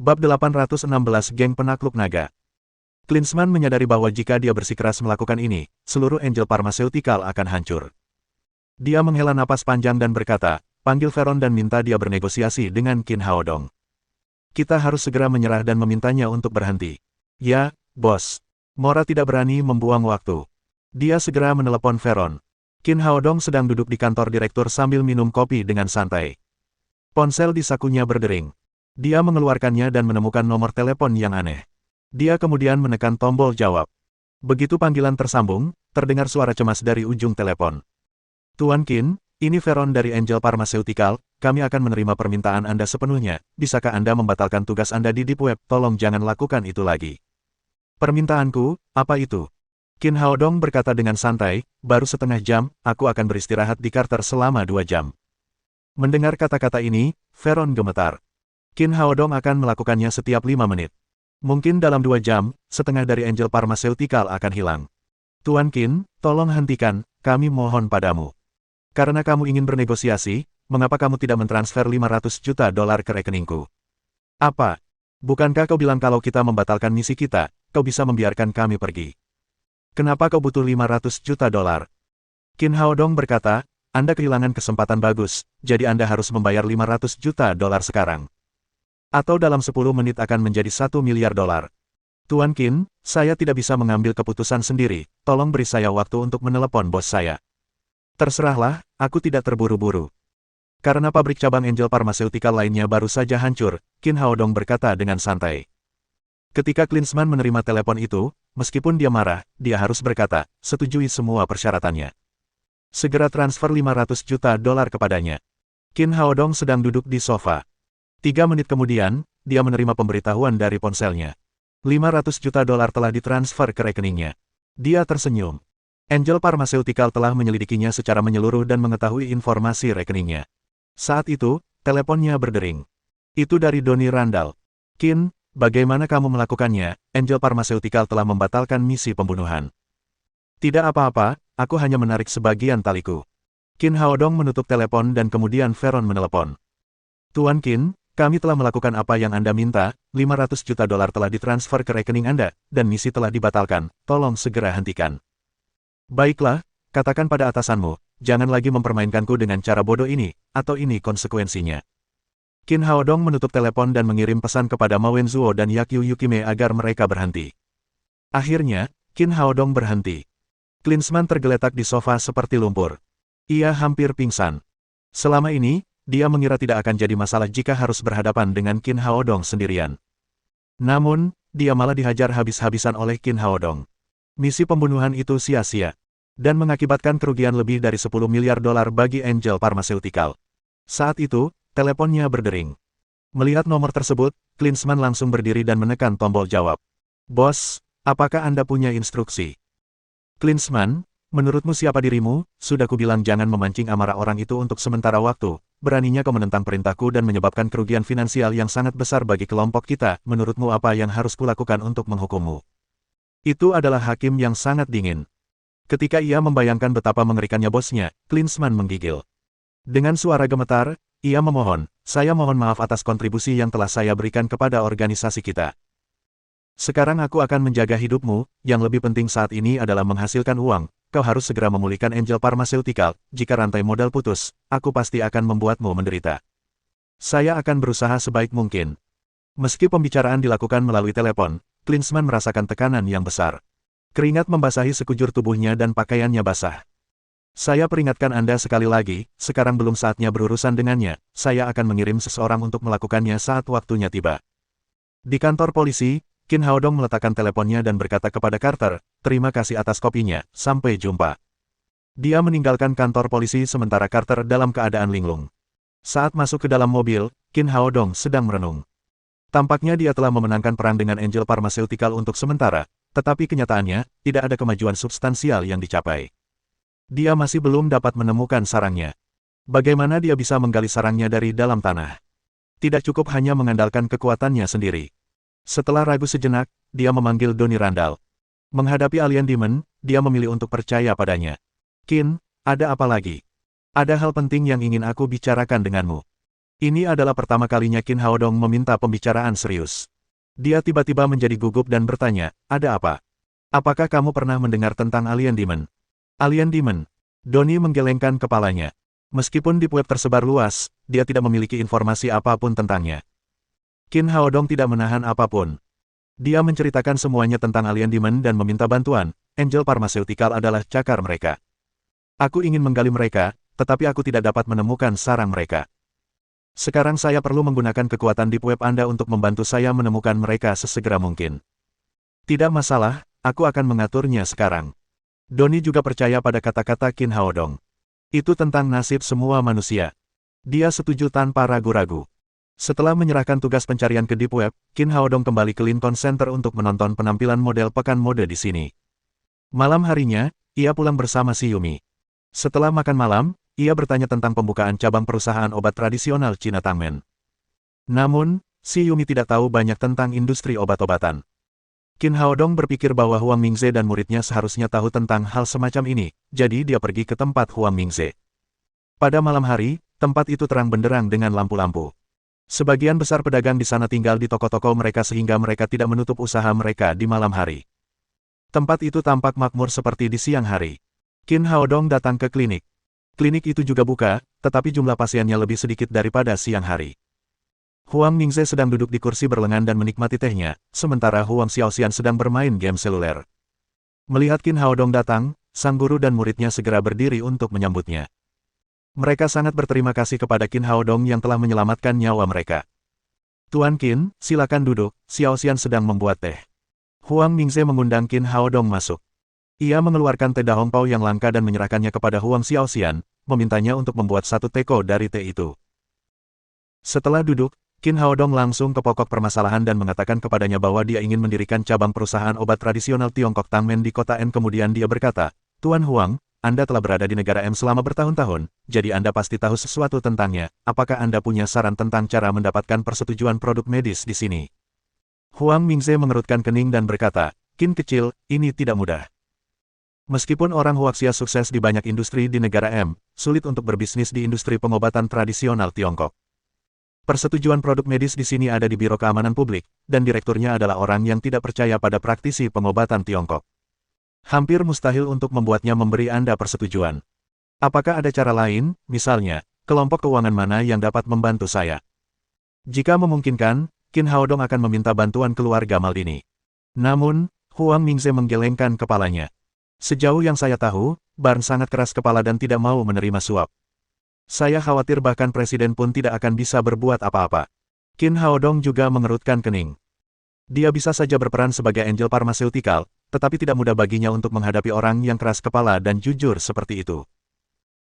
Bab 816 Geng Penakluk Naga. Klinsmann menyadari bahwa jika dia bersikeras melakukan ini, seluruh Angel Pharmaceutical akan hancur. Dia menghela napas panjang dan berkata, panggil Veron dan minta dia bernegosiasi dengan Qin Haodong. Kita harus segera menyerah dan memintanya untuk berhenti. Ya, bos. Mora tidak berani membuang waktu. Dia segera menelepon Veron. Qin Haodong sedang duduk di kantor direktur sambil minum kopi dengan santai. Ponsel di sakunya berdering. Dia mengeluarkannya dan menemukan nomor telepon yang aneh. Dia kemudian menekan tombol jawab. Begitu panggilan tersambung, terdengar suara cemas dari ujung telepon. Tuan Qin, ini Veron dari Angel Pharmaceutical, kami akan menerima permintaan Anda sepenuhnya. Bisakah Anda membatalkan tugas Anda di Deep Web? Tolong jangan lakukan itu lagi. Permintaanku, apa itu? Qin Haodong berkata dengan santai, baru setengah jam, aku akan beristirahat di Carter selama 2 jam. Mendengar kata-kata ini, Veron gemetar. Qin Haodong akan melakukannya setiap 5 menit. Mungkin dalam 2 jam, setengah dari Angel Pharmaceutical akan hilang. Tuan Qin, tolong hentikan, kami mohon padamu. Karena kamu ingin bernegosiasi, mengapa kamu tidak mentransfer 500 juta dolar ke rekeningku? Apa? Bukankah kau bilang kalau kita membatalkan misi kita, kau bisa membiarkan kami pergi? Kenapa kau butuh 500 juta dolar? Qin Haodong berkata, Anda kehilangan kesempatan bagus, jadi Anda harus membayar 500 juta dolar sekarang. Atau dalam 10 menit akan menjadi 1 miliar dolar. Tuan Qin, saya tidak bisa mengambil keputusan sendiri, tolong beri saya waktu untuk menelepon bos saya. Terserahlah, aku tidak terburu-buru. Karena pabrik cabang Angel Pharmaceutical lainnya baru saja hancur, Qin Haodong berkata dengan santai. Ketika Klinsmann menerima telepon itu, meskipun dia marah, dia harus berkata, setujui semua persyaratannya. Segera transfer 500 juta dolar kepadanya. Qin Haodong sedang duduk di sofa. 3 menit kemudian, dia menerima pemberitahuan dari ponselnya. 500 juta dolar telah ditransfer ke rekeningnya. Dia tersenyum. Angel Pharmaceutical telah menyelidikinya secara menyeluruh dan mengetahui informasi rekeningnya. Saat itu, teleponnya berdering. Itu dari Donnie Randall. Qin, bagaimana kamu melakukannya? Angel Pharmaceutical telah membatalkan misi pembunuhan. Tidak apa-apa, aku hanya menarik sebagian taliku. Qin Haodong menutup telepon dan kemudian Veron menelepon. Tuan Qin, kami telah melakukan apa yang Anda minta, 500 juta dolar telah ditransfer ke rekening Anda, dan misi telah dibatalkan, tolong segera hentikan. Baiklah, katakan pada atasanmu, jangan lagi mempermainkanku dengan cara bodoh ini, atau ini konsekuensinya. Qin Haodong menutup telepon dan mengirim pesan kepada Ma Wenzuo dan Yakyu Yukime agar mereka berhenti. Akhirnya, Qin Haodong berhenti. Klinsmann tergeletak di sofa seperti lumpur. Ia hampir pingsan. Selama ini, dia mengira tidak akan jadi masalah jika harus berhadapan dengan Qin Haodong sendirian. Namun, dia malah dihajar habis-habisan oleh Qin Haodong. Misi pembunuhan itu sia-sia, dan mengakibatkan kerugian lebih dari 10 miliar dolar bagi Angel Pharmaceutical. Saat itu, teleponnya berdering. Melihat nomor tersebut, Klinsmann langsung berdiri dan menekan tombol jawab. Bos, apakah Anda punya instruksi? Klinsmann, menurutmu siapa dirimu? Sudah kubilang jangan memancing amarah orang itu untuk sementara waktu. Beraninya kau menentang perintahku dan menyebabkan kerugian finansial yang sangat besar bagi kelompok kita, menurutmu apa yang harus kulakukan untuk menghukummu? Itu adalah hakim yang sangat dingin. Ketika ia membayangkan betapa mengerikannya bosnya, Klinsmann menggigil. Dengan suara gemetar, ia memohon, saya mohon maaf atas kontribusi yang telah saya berikan kepada organisasi kita. Sekarang aku akan menjaga hidupmu, yang lebih penting saat ini adalah menghasilkan uang. Kau harus segera memulihkan Angel Pharmaceutical, jika rantai modal putus, aku pasti akan membuatmu menderita. Saya akan berusaha sebaik mungkin. Meski pembicaraan dilakukan melalui telepon, Klinsmann merasakan tekanan yang besar. Keringat membasahi sekujur tubuhnya dan pakaiannya basah. Saya peringatkan Anda sekali lagi, sekarang belum saatnya berurusan dengannya, saya akan mengirim seseorang untuk melakukannya saat waktunya tiba. Di kantor polisi, Qin Haodong meletakkan teleponnya dan berkata kepada Carter, terima kasih atas kopinya, sampai jumpa. Dia meninggalkan kantor polisi sementara Carter dalam keadaan linglung. Saat masuk ke dalam mobil, Qin Haodong sedang merenung. Tampaknya dia telah memenangkan perang dengan Angel Pharmaceutical untuk sementara, tetapi kenyataannya, tidak ada kemajuan substansial yang dicapai. Dia masih belum dapat menemukan sarangnya. Bagaimana dia bisa menggali sarangnya dari dalam tanah? Tidak cukup hanya mengandalkan kekuatannya sendiri. Setelah ragu sejenak, dia memanggil Donnie Randall. Menghadapi alien demon, dia memilih untuk percaya padanya. Qin, ada apa lagi? Ada hal penting yang ingin aku bicarakan denganmu. Ini adalah pertama kalinya Qin Haodong meminta pembicaraan serius. Dia tiba-tiba menjadi gugup dan bertanya, ada apa? Apakah kamu pernah mendengar tentang Alien Demon? Alien Demon? Donnie menggelengkan kepalanya. Meskipun Deep Web tersebar luas, dia tidak memiliki informasi apapun tentangnya. Qin Haodong tidak menahan apapun. Dia menceritakan semuanya tentang Alien Demon dan meminta bantuan. Angel Pharmaceutical adalah cakar mereka. Aku ingin menggali mereka, tetapi aku tidak dapat menemukan sarang mereka. Sekarang saya perlu menggunakan kekuatan Deep Web Anda untuk membantu saya menemukan mereka sesegera mungkin. Tidak masalah, aku akan mengaturnya sekarang. Donnie juga percaya pada kata-kata Qin Haodong. Itu tentang nasib semua manusia. Dia setuju tanpa ragu-ragu. Setelah menyerahkan tugas pencarian ke Deep Web, Qin Haodong kembali ke Lincoln Center untuk menonton penampilan model pekan mode di sini. Malam harinya, ia pulang bersama si Yumi. Setelah makan malam, ia bertanya tentang pembukaan cabang perusahaan obat tradisional Cina Tangmen. Namun, si Yumi tidak tahu banyak tentang industri obat-obatan. Qin Haodong berpikir bahwa Huang Mingze dan muridnya seharusnya tahu tentang hal semacam ini, jadi dia pergi ke tempat Huang Mingze. Pada malam hari, tempat itu terang benderang dengan lampu-lampu. Sebagian besar pedagang di sana tinggal di toko-toko mereka sehingga mereka tidak menutup usaha mereka di malam hari. Tempat itu tampak makmur seperti di siang hari. Qin Haodong datang ke klinik. Klinik itu juga buka, tetapi jumlah pasiennya lebih sedikit daripada siang hari. Huang Mingze sedang duduk di kursi berlengan dan menikmati tehnya, sementara Huang Xiaoxian sedang bermain game seluler. Melihat Qin Haodong datang, sang guru dan muridnya segera berdiri untuk menyambutnya. Mereka sangat berterima kasih kepada Qin Haodong yang telah menyelamatkan nyawa mereka. Tuan Qin, silakan duduk, Xiaoxian sedang membuat teh. Huang Mingze mengundang Qin Haodong masuk. Ia mengeluarkan teh dahongpao yang langka dan menyerahkannya kepada Huang Xiaoxian, memintanya untuk membuat satu teko dari teh itu. Setelah duduk, Qin Haodong langsung ke pokok permasalahan dan mengatakan kepadanya bahwa dia ingin mendirikan cabang perusahaan obat tradisional Tiongkok Tangmen di kota N. Kemudian dia berkata, Tuan Huang, Anda telah berada di negara M selama bertahun-tahun, jadi Anda pasti tahu sesuatu tentangnya. Apakah Anda punya saran tentang cara mendapatkan persetujuan produk medis di sini? Huang Mingze mengerutkan kening dan berkata, Qin kecil, ini tidak mudah. Meskipun orang Huaxia sukses di banyak industri di negara M, sulit untuk berbisnis di industri pengobatan tradisional Tiongkok. Persetujuan produk medis di sini ada di Biro Keamanan Publik, dan direkturnya adalah orang yang tidak percaya pada praktisi pengobatan Tiongkok. Hampir mustahil untuk membuatnya memberi Anda persetujuan. Apakah ada cara lain, misalnya, kelompok keuangan mana yang dapat membantu saya? Jika memungkinkan, Qin Haodong akan meminta bantuan keluarga Maldini. Namun, Huang Mingze menggelengkan kepalanya. Sejauh yang saya tahu, Barn sangat keras kepala dan tidak mau menerima suap. Saya khawatir bahkan presiden pun tidak akan bisa berbuat apa-apa. Qin Haodong juga mengerutkan kening. Dia bisa saja berperan sebagai Angel Pharmaceutical, tetapi tidak mudah baginya untuk menghadapi orang yang keras kepala dan jujur seperti itu.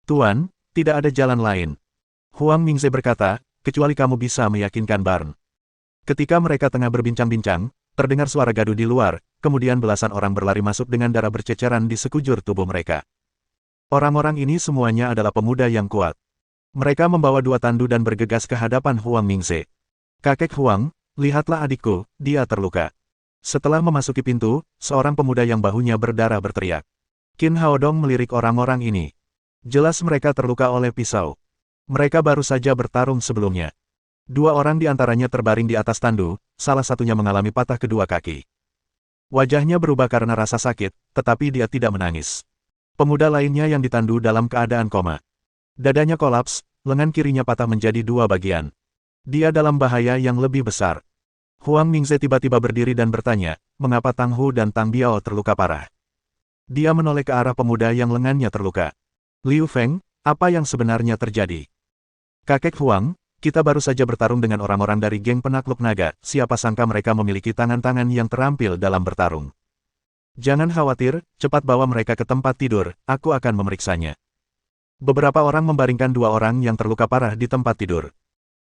Tuan, tidak ada jalan lain. Huang Mingze berkata, kecuali kamu bisa meyakinkan Barn. Ketika mereka tengah berbincang-bincang, terdengar suara gaduh di luar, kemudian belasan orang berlari masuk dengan darah berceceran di sekujur tubuh mereka. Orang-orang ini semuanya adalah pemuda yang kuat. Mereka membawa dua tandu dan bergegas ke hadapan Huang Mingze. Kakek Huang, lihatlah adikku, dia terluka. Setelah memasuki pintu, seorang pemuda yang bahunya berdarah berteriak. Qin Haodong melirik orang-orang ini. Jelas mereka terluka oleh pisau. Mereka baru saja bertarung sebelumnya. Dua orang di antaranya terbaring di atas tandu, salah satunya mengalami patah kedua kaki. Wajahnya berubah karena rasa sakit, tetapi dia tidak menangis. Pemuda lainnya yang ditandu dalam keadaan koma. Dadanya kolaps, lengan kirinya patah menjadi dua bagian. Dia dalam bahaya yang lebih besar. Huang Mingze tiba-tiba berdiri dan bertanya, mengapa Tang Hu dan Tang Biao terluka parah? Dia menoleh ke arah pemuda yang lengannya terluka. Liu Feng, apa yang sebenarnya terjadi? Kakek Huang, kita baru saja bertarung dengan orang-orang dari geng penakluk naga, siapa sangka mereka memiliki tangan-tangan yang terampil dalam bertarung. Jangan khawatir, cepat bawa mereka ke tempat tidur, aku akan memeriksanya. Beberapa orang membaringkan dua orang yang terluka parah di tempat tidur.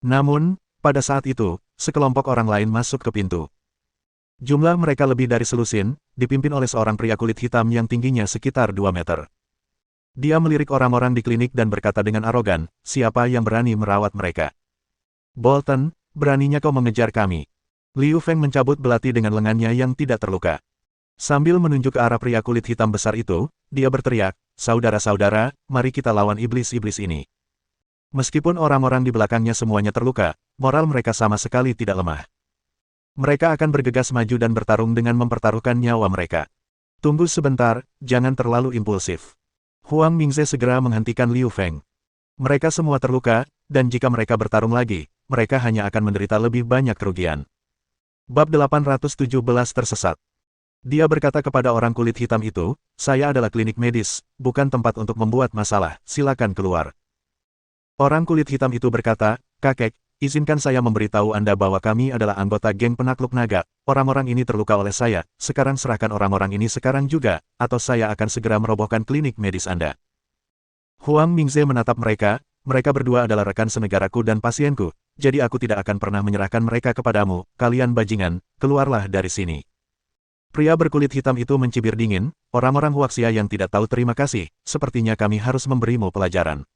Namun, pada saat itu, sekelompok orang lain masuk ke pintu. Jumlah mereka lebih dari selusin, dipimpin oleh seorang pria kulit hitam yang tingginya sekitar 2 meter. Dia melirik orang-orang di klinik dan berkata dengan arogan, siapa yang berani merawat mereka? Bolton, beraninya kau mengejar kami. Liu Feng mencabut belati dengan lengannya yang tidak terluka. Sambil menunjuk ke arah pria kulit hitam besar itu, dia berteriak, saudara-saudara, mari kita lawan iblis-iblis ini. Meskipun orang-orang di belakangnya semuanya terluka, moral mereka sama sekali tidak lemah. Mereka akan bergegas maju dan bertarung dengan mempertaruhkan nyawa mereka. Tunggu sebentar, jangan terlalu impulsif. Huang Mingze segera menghentikan Liu Feng. Mereka semua terluka, dan jika mereka bertarung lagi, mereka hanya akan menderita lebih banyak kerugian. Bab 817 tersesat. Dia berkata kepada orang kulit hitam itu, saya adalah klinik medis, bukan tempat untuk membuat masalah, silakan keluar. Orang kulit hitam itu berkata, kakek, izinkan saya memberitahu Anda bahwa kami adalah anggota geng penakluk naga, orang-orang ini terluka oleh saya, sekarang serahkan orang-orang ini sekarang juga, atau saya akan segera merobohkan klinik medis Anda. Huang Mingze menatap mereka, mereka berdua adalah rekan senegaraku dan pasienku, jadi aku tidak akan pernah menyerahkan mereka kepadamu, kalian bajingan, keluarlah dari sini. Pria berkulit hitam itu mencibir dingin, orang-orang Huaxia yang tidak tahu terima kasih, sepertinya kami harus memberimu pelajaran.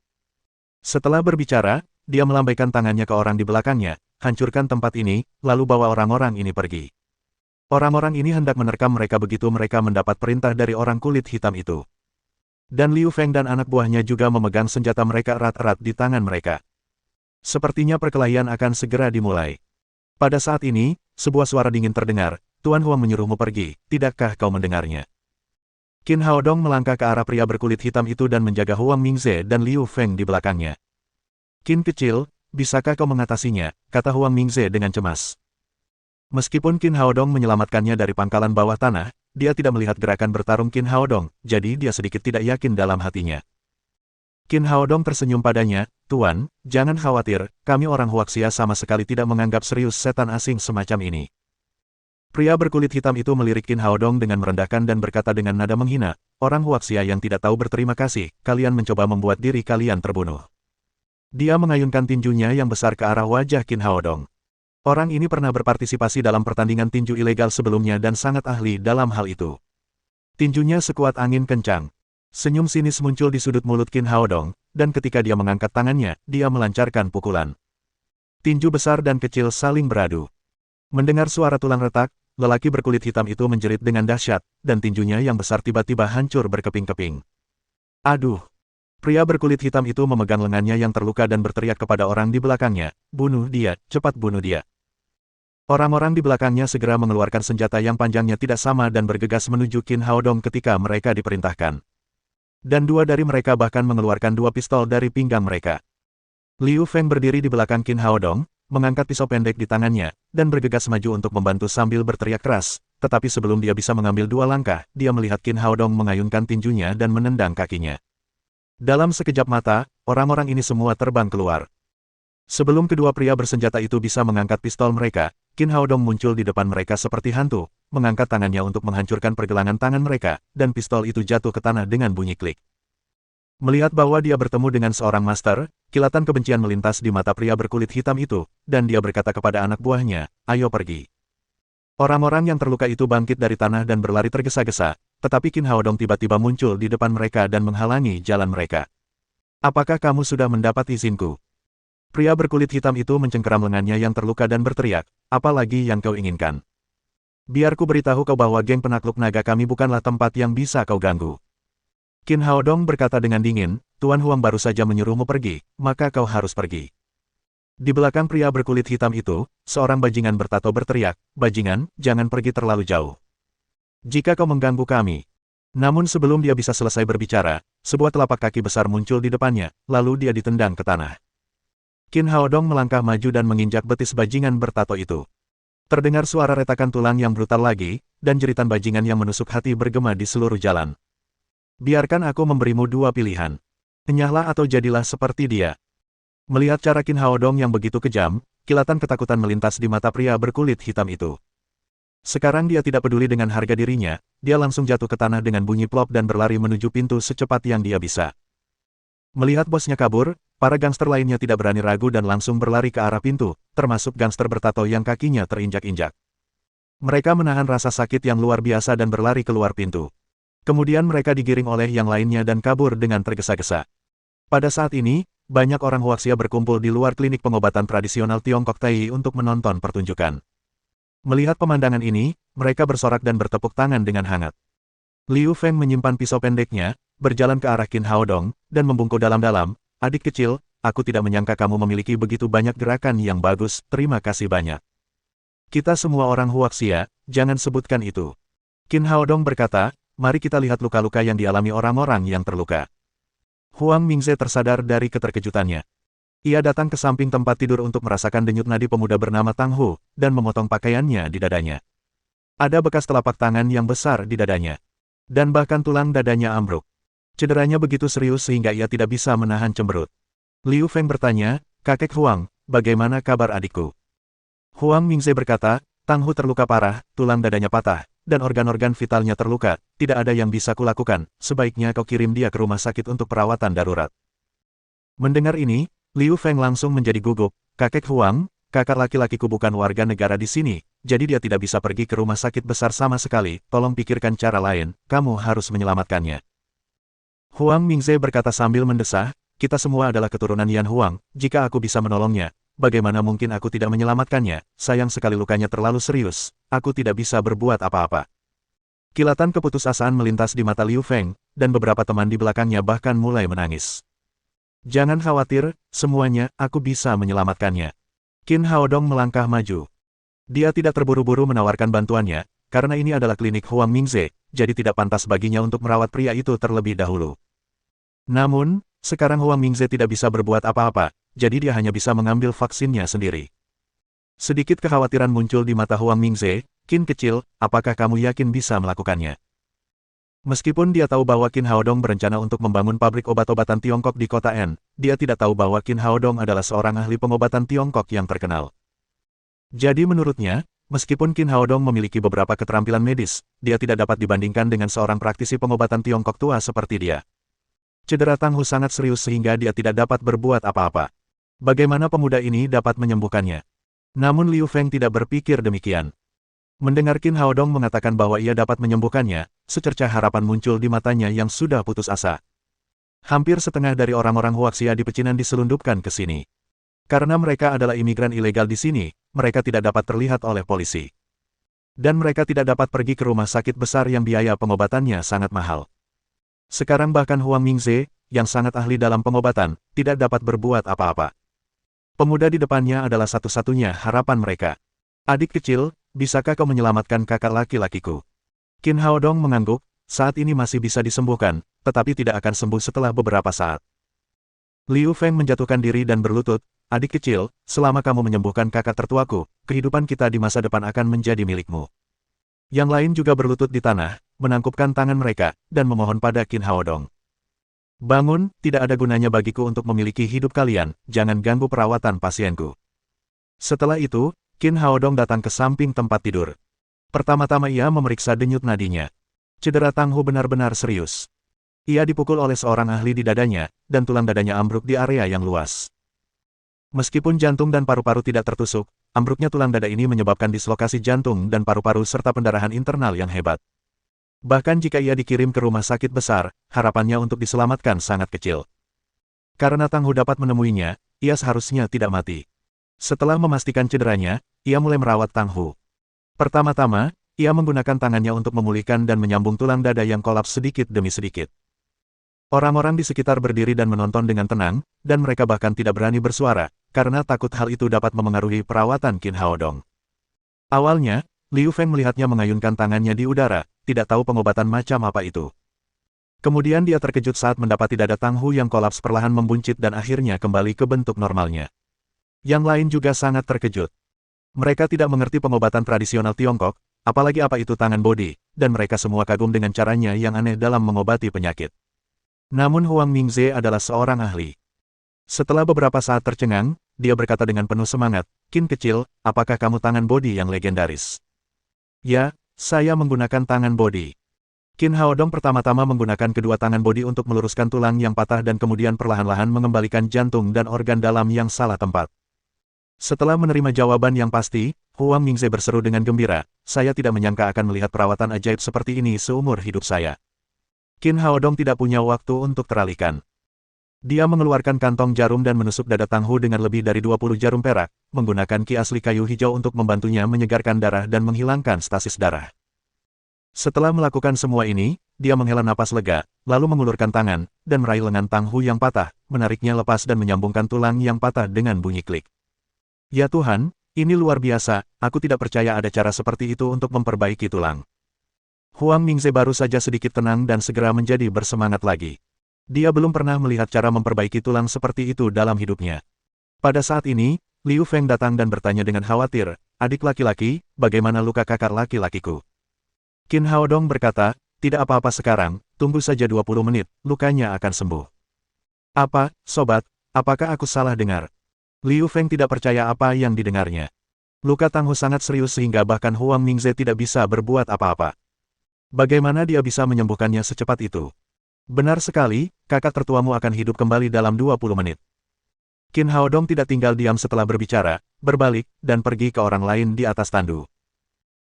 Setelah berbicara, dia melambaikan tangannya ke orang di belakangnya, hancurkan tempat ini, lalu bawa orang-orang ini pergi. Orang-orang ini hendak menerkam mereka begitu mereka mendapat perintah dari orang kulit hitam itu. Dan Liu Feng dan anak buahnya juga memegang senjata mereka erat-erat di tangan mereka. Sepertinya perkelahian akan segera dimulai. Pada saat ini, sebuah suara dingin terdengar, Tuan Huang menyuruhmu pergi, tidakkah kau mendengarnya? Qin Haodong melangkah ke arah pria berkulit hitam itu dan menjaga Huang Mingze dan Liu Feng di belakangnya. Qin kecil, bisakah kau mengatasinya, kata Huang Mingze dengan cemas. Meskipun Qin Haodong menyelamatkannya dari pangkalan bawah tanah, dia tidak melihat gerakan bertarung Qin Haodong, jadi dia sedikit tidak yakin dalam hatinya. Qin Haodong tersenyum padanya, Tuan, jangan khawatir, kami orang Huaxia sama sekali tidak menganggap serius setan asing semacam ini. Pria berkulit hitam itu melirik Qin Haodong dengan merendahkan dan berkata dengan nada menghina, orang Huaxia yang tidak tahu berterima kasih, kalian mencoba membuat diri kalian terbunuh. Dia mengayunkan tinjunya yang besar ke arah wajah Qin Haodong. Orang ini pernah berpartisipasi dalam pertandingan tinju ilegal sebelumnya dan sangat ahli dalam hal itu. Tinjunya sekuat angin kencang. Senyum sinis muncul di sudut mulut Qin Haodong, dan ketika dia mengangkat tangannya, dia melancarkan pukulan. Tinju besar dan kecil saling beradu. Mendengar suara tulang retak, lelaki berkulit hitam itu menjerit dengan dahsyat, dan tinjunya yang besar tiba-tiba hancur berkeping-keping. Aduh! Pria berkulit hitam itu memegang lengannya yang terluka dan berteriak kepada orang di belakangnya, bunuh dia, cepat bunuh dia. Orang-orang di belakangnya segera mengeluarkan senjata yang panjangnya tidak sama dan bergegas menuju Qin Haodong ketika mereka diperintahkan. Dan dua dari mereka bahkan mengeluarkan dua pistol dari pinggang mereka. Liu Feng berdiri di belakang Qin Haodong, mengangkat pisau pendek di tangannya, dan bergegas maju untuk membantu sambil berteriak keras, tetapi sebelum dia bisa mengambil dua langkah, dia melihat Qin Haodong mengayunkan tinjunya dan menendang kakinya. Dalam sekejap mata, orang-orang ini semua terbang keluar. Sebelum kedua pria bersenjata itu bisa mengangkat pistol mereka, Qin Haodong muncul di depan mereka seperti hantu, mengangkat tangannya untuk menghancurkan pergelangan tangan mereka, dan pistol itu jatuh ke tanah dengan bunyi klik. Melihat bahwa dia bertemu dengan seorang master, kilatan kebencian melintas di mata pria berkulit hitam itu, dan dia berkata kepada anak buahnya, ayo pergi. Orang-orang yang terluka itu bangkit dari tanah dan berlari tergesa-gesa, tetapi Qin Haodong tiba-tiba muncul di depan mereka dan menghalangi jalan mereka. Apakah kamu sudah mendapat izinku? Pria berkulit hitam itu mencengkeram lengannya yang terluka dan berteriak, apa lagi yang kau inginkan? Biar ku beritahu kau bahwa geng penakluk naga kami bukanlah tempat yang bisa kau ganggu. Qin Haodong berkata dengan dingin, Tuan Huang baru saja menyuruhmu pergi, maka kau harus pergi. Di belakang pria berkulit hitam itu, seorang bajingan bertato berteriak, bajingan, jangan pergi terlalu jauh. Jika kau mengganggu kami. Namun sebelum dia bisa selesai berbicara, sebuah telapak kaki besar muncul di depannya, lalu dia ditendang ke tanah. Qin Haodong melangkah maju dan menginjak betis bajingan bertato itu. Terdengar suara retakan tulang yang brutal lagi, dan jeritan bajingan yang menusuk hati bergema di seluruh jalan. Biarkan aku memberimu dua pilihan. Enyahlah atau jadilah seperti dia. Melihat cara Qin Haodong yang begitu kejam, kilatan ketakutan melintas di mata pria berkulit hitam itu. Sekarang dia tidak peduli dengan harga dirinya, dia langsung jatuh ke tanah dengan bunyi plop dan berlari menuju pintu secepat yang dia bisa. Melihat bosnya kabur, para gangster lainnya tidak berani ragu dan langsung berlari ke arah pintu, termasuk gangster bertato yang kakinya terinjak-injak. Mereka menahan rasa sakit yang luar biasa dan berlari keluar pintu. Kemudian mereka digiring oleh yang lainnya dan kabur dengan tergesa-gesa. Pada saat ini, banyak orang Huaxia berkumpul di luar klinik pengobatan tradisional Tiongkok Tai untuk menonton pertunjukan. Melihat pemandangan ini, mereka bersorak dan bertepuk tangan dengan hangat. Liu Feng menyimpan pisau pendeknya, berjalan ke arah Qin Haodong, dan membungkuk dalam-dalam, adik kecil, aku tidak menyangka kamu memiliki begitu banyak gerakan yang bagus, terima kasih banyak. Kita semua orang Huaxia, jangan sebutkan itu. Qin Haodong berkata, mari kita lihat luka-luka yang dialami orang-orang yang terluka. Huang Mingze tersadar dari keterkejutannya. Ia datang ke samping tempat tidur untuk merasakan denyut nadi pemuda bernama Tang Hu, dan memotong pakaiannya di dadanya. Ada bekas telapak tangan yang besar di dadanya. Dan bahkan tulang dadanya ambruk. Cederanya begitu serius sehingga ia tidak bisa menahan cemberut. Liu Feng bertanya, kakek Huang, bagaimana kabar adikku? Huang Mingze berkata, Tang Hu terluka parah, tulang dadanya patah, dan organ-organ vitalnya terluka, tidak ada yang bisa kulakukan, sebaiknya kau kirim dia ke rumah sakit untuk perawatan darurat. Mendengar ini, Liu Feng langsung menjadi gugup, kakek Huang, kakak laki-lakiku bukan warga negara di sini, jadi dia tidak bisa pergi ke rumah sakit besar sama sekali, tolong pikirkan cara lain, kamu harus menyelamatkannya. Huang Mingze berkata sambil mendesah, kita semua adalah keturunan Yan Huang, jika aku bisa menolongnya, bagaimana mungkin aku tidak menyelamatkannya, sayang sekali lukanya terlalu serius, aku tidak bisa berbuat apa-apa. Kilatan keputusasaan melintas di mata Liu Feng, dan beberapa teman di belakangnya bahkan mulai menangis. Jangan khawatir, semuanya, aku bisa menyelamatkannya. Qin Haodong melangkah maju. Dia tidak terburu-buru menawarkan bantuannya, karena ini adalah klinik Huang Mingze, jadi tidak pantas baginya untuk merawat pria itu terlebih dahulu. Namun, sekarang Huang Mingze tidak bisa berbuat apa-apa, jadi dia hanya bisa mengambil vaksinnya sendiri. Sedikit kekhawatiran muncul di mata Huang Mingze, Qin kecil, apakah kamu yakin bisa melakukannya? Meskipun dia tahu bahwa Qin Haodong berencana untuk membangun pabrik obat-obatan Tiongkok di kota N, dia tidak tahu bahwa Qin Haodong adalah seorang ahli pengobatan Tiongkok yang terkenal. Jadi menurutnya, meskipun Qin Haodong memiliki beberapa keterampilan medis, dia tidak dapat dibandingkan dengan seorang praktisi pengobatan Tiongkok tua seperti dia. Cedera Tang Hu sangat serius sehingga dia tidak dapat berbuat apa-apa. Bagaimana pemuda ini dapat menyembuhkannya? Namun Liu Feng tidak berpikir demikian. Mendengar Qin Haodong mengatakan bahwa ia dapat menyembuhkannya, secercah harapan muncul di matanya yang sudah putus asa. Hampir setengah dari orang-orang Huaxia di pecinan diselundupkan ke sini. Karena mereka adalah imigran ilegal di sini, mereka tidak dapat terlihat oleh polisi. Dan mereka tidak dapat pergi ke rumah sakit besar yang biaya pengobatannya sangat mahal. Sekarang bahkan Huang Mingze, yang sangat ahli dalam pengobatan, tidak dapat berbuat apa-apa. Pemuda di depannya adalah satu-satunya harapan mereka. Adik kecil, bisakah kau menyelamatkan kakak laki-lakiku? Qin Haodong mengangguk, saat ini masih bisa disembuhkan, tetapi tidak akan sembuh setelah beberapa saat. Liu Feng menjatuhkan diri dan berlutut, adik kecil, selama kamu menyembuhkan kakak tertuaku, kehidupan kita di masa depan akan menjadi milikmu. Yang lain juga berlutut di tanah, menangkupkan tangan mereka, dan memohon pada Qin Haodong. Bangun, tidak ada gunanya bagiku untuk memiliki hidup kalian, jangan ganggu perawatan pasienku. Setelah itu, Qin Haodong datang ke samping tempat tidur. Pertama-tama ia memeriksa denyut nadinya. Cedera Tang Hu benar-benar serius. Ia dipukul oleh seorang ahli di dadanya, dan tulang dadanya ambruk di area yang luas. Meskipun jantung dan paru-paru tidak tertusuk, ambruknya tulang dada ini menyebabkan dislokasi jantung dan paru-paru serta pendarahan internal yang hebat. Bahkan jika ia dikirim ke rumah sakit besar, harapannya untuk diselamatkan sangat kecil. Karena Tang Hu dapat menemuinya, ia seharusnya tidak mati. Setelah memastikan cederanya, ia mulai merawat Tang Hu. Pertama-tama, ia menggunakan tangannya untuk memulihkan dan menyambung tulang dada yang kolaps sedikit demi sedikit. Orang-orang di sekitar berdiri dan menonton dengan tenang, dan mereka bahkan tidak berani bersuara, karena takut hal itu dapat memengaruhi perawatan Qin Haodong. Awalnya, Liu Feng melihatnya mengayunkan tangannya di udara, tidak tahu pengobatan macam apa itu. Kemudian dia terkejut saat mendapati dada Tang Hu yang kolaps perlahan membuncit dan akhirnya kembali ke bentuk normalnya. Yang lain juga sangat terkejut. Mereka tidak mengerti pengobatan tradisional Tiongkok, apalagi apa itu tangan bodi, dan mereka semua kagum dengan caranya yang aneh dalam mengobati penyakit. Namun Huang Mingze adalah seorang ahli. Setelah beberapa saat tercengang, dia berkata dengan penuh semangat, Qin kecil, apakah kamu tangan bodi yang legendaris? Ya, saya menggunakan tangan bodi. Qin Haodong pertama-tama menggunakan kedua tangan bodi untuk meluruskan tulang yang patah dan kemudian perlahan-lahan mengembalikan jantung dan organ dalam yang salah tempat. Setelah menerima jawaban yang pasti, Huang Mingze berseru dengan gembira, saya tidak menyangka akan melihat perawatan ajaib seperti ini seumur hidup saya. Qin Haodong tidak punya waktu untuk teralihkan. Dia mengeluarkan kantong jarum dan menusuk dada Tang Hu dengan lebih dari 20 jarum perak, menggunakan ki asli kayu hijau untuk membantunya menyegarkan darah dan menghilangkan stasis darah. Setelah melakukan semua ini, dia menghela napas lega, lalu mengulurkan tangan, dan meraih lengan Tang Hu yang patah, menariknya lepas dan menyambungkan tulang yang patah dengan bunyi klik. Ya Tuhan, ini luar biasa, aku tidak percaya ada cara seperti itu untuk memperbaiki tulang. Huang Mingze baru saja sedikit tenang dan segera menjadi bersemangat lagi. Dia belum pernah melihat cara memperbaiki tulang seperti itu dalam hidupnya. Pada saat ini, Liu Feng datang dan bertanya dengan khawatir, adik laki-laki, bagaimana luka kakak laki-lakiku? Qin Haodong berkata, tidak apa-apa sekarang, tunggu saja 20 menit, lukanya akan sembuh. Apa, sobat, apakah aku salah dengar? Liu Feng tidak percaya apa yang didengarnya. Luka Tang Hu sangat serius sehingga bahkan Huang Mingze tidak bisa berbuat apa-apa. Bagaimana dia bisa menyembuhkannya secepat itu? Benar sekali, kakak tertuamu akan hidup kembali dalam 20 menit. Qin Haodong tidak tinggal diam setelah berbicara, berbalik, dan pergi ke orang lain di atas tandu.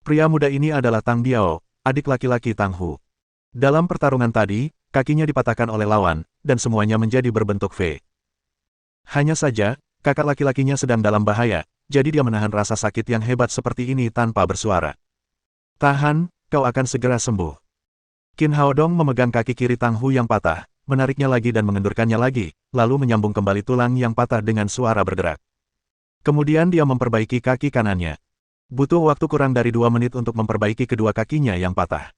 Pria muda ini adalah Tang Biao, adik laki-laki Tang Hu. Dalam pertarungan tadi, kakinya dipatahkan oleh lawan, dan semuanya menjadi berbentuk V. Hanya saja, kakak laki-lakinya sedang dalam bahaya, jadi dia menahan rasa sakit yang hebat seperti ini tanpa bersuara. Tahan, kau akan segera sembuh. Qin Haodong memegang kaki kiri Tang Hu yang patah, menariknya lagi dan mengendurkannya lagi, lalu menyambung kembali tulang yang patah dengan suara bergerak. Kemudian dia memperbaiki kaki kanannya. Butuh waktu kurang dari 2 menit untuk memperbaiki kedua kakinya yang patah.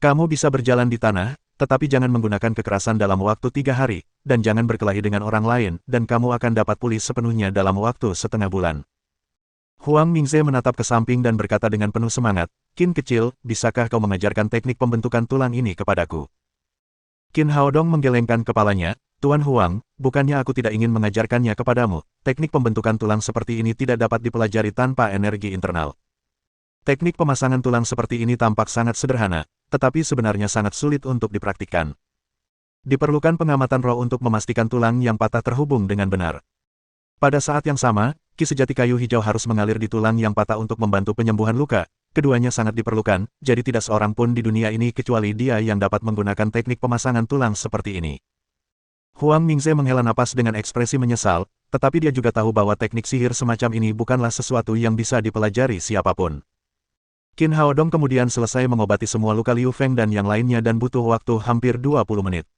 Kamu bisa berjalan di tanah, tetapi jangan menggunakan kekerasan dalam waktu 3 hari, dan jangan berkelahi dengan orang lain, dan kamu akan dapat pulih sepenuhnya dalam waktu setengah bulan. Huang Mingze menatap ke samping dan berkata dengan penuh semangat, Qin kecil, bisakah kau mengajarkan teknik pembentukan tulang ini kepadaku? Qin Haodong menggelengkan kepalanya, Tuan Huang, bukannya aku tidak ingin mengajarkannya kepadamu, teknik pembentukan tulang seperti ini tidak dapat dipelajari tanpa energi internal. Teknik pemasangan tulang seperti ini tampak sangat sederhana, tetapi sebenarnya sangat sulit untuk dipraktikkan. Diperlukan pengamatan roh untuk memastikan tulang yang patah terhubung dengan benar. Pada saat yang sama, ki sejati kayu hijau harus mengalir di tulang yang patah untuk membantu penyembuhan luka. Keduanya sangat diperlukan, jadi tidak seorang pun di dunia ini kecuali dia yang dapat menggunakan teknik pemasangan tulang seperti ini. Huang Mingze menghela napas dengan ekspresi menyesal, tetapi dia juga tahu bahwa teknik sihir semacam ini bukanlah sesuatu yang bisa dipelajari siapapun. Qin Haodong kemudian selesai mengobati semua luka Liu Feng dan yang lainnya dan butuh waktu hampir 20 menit.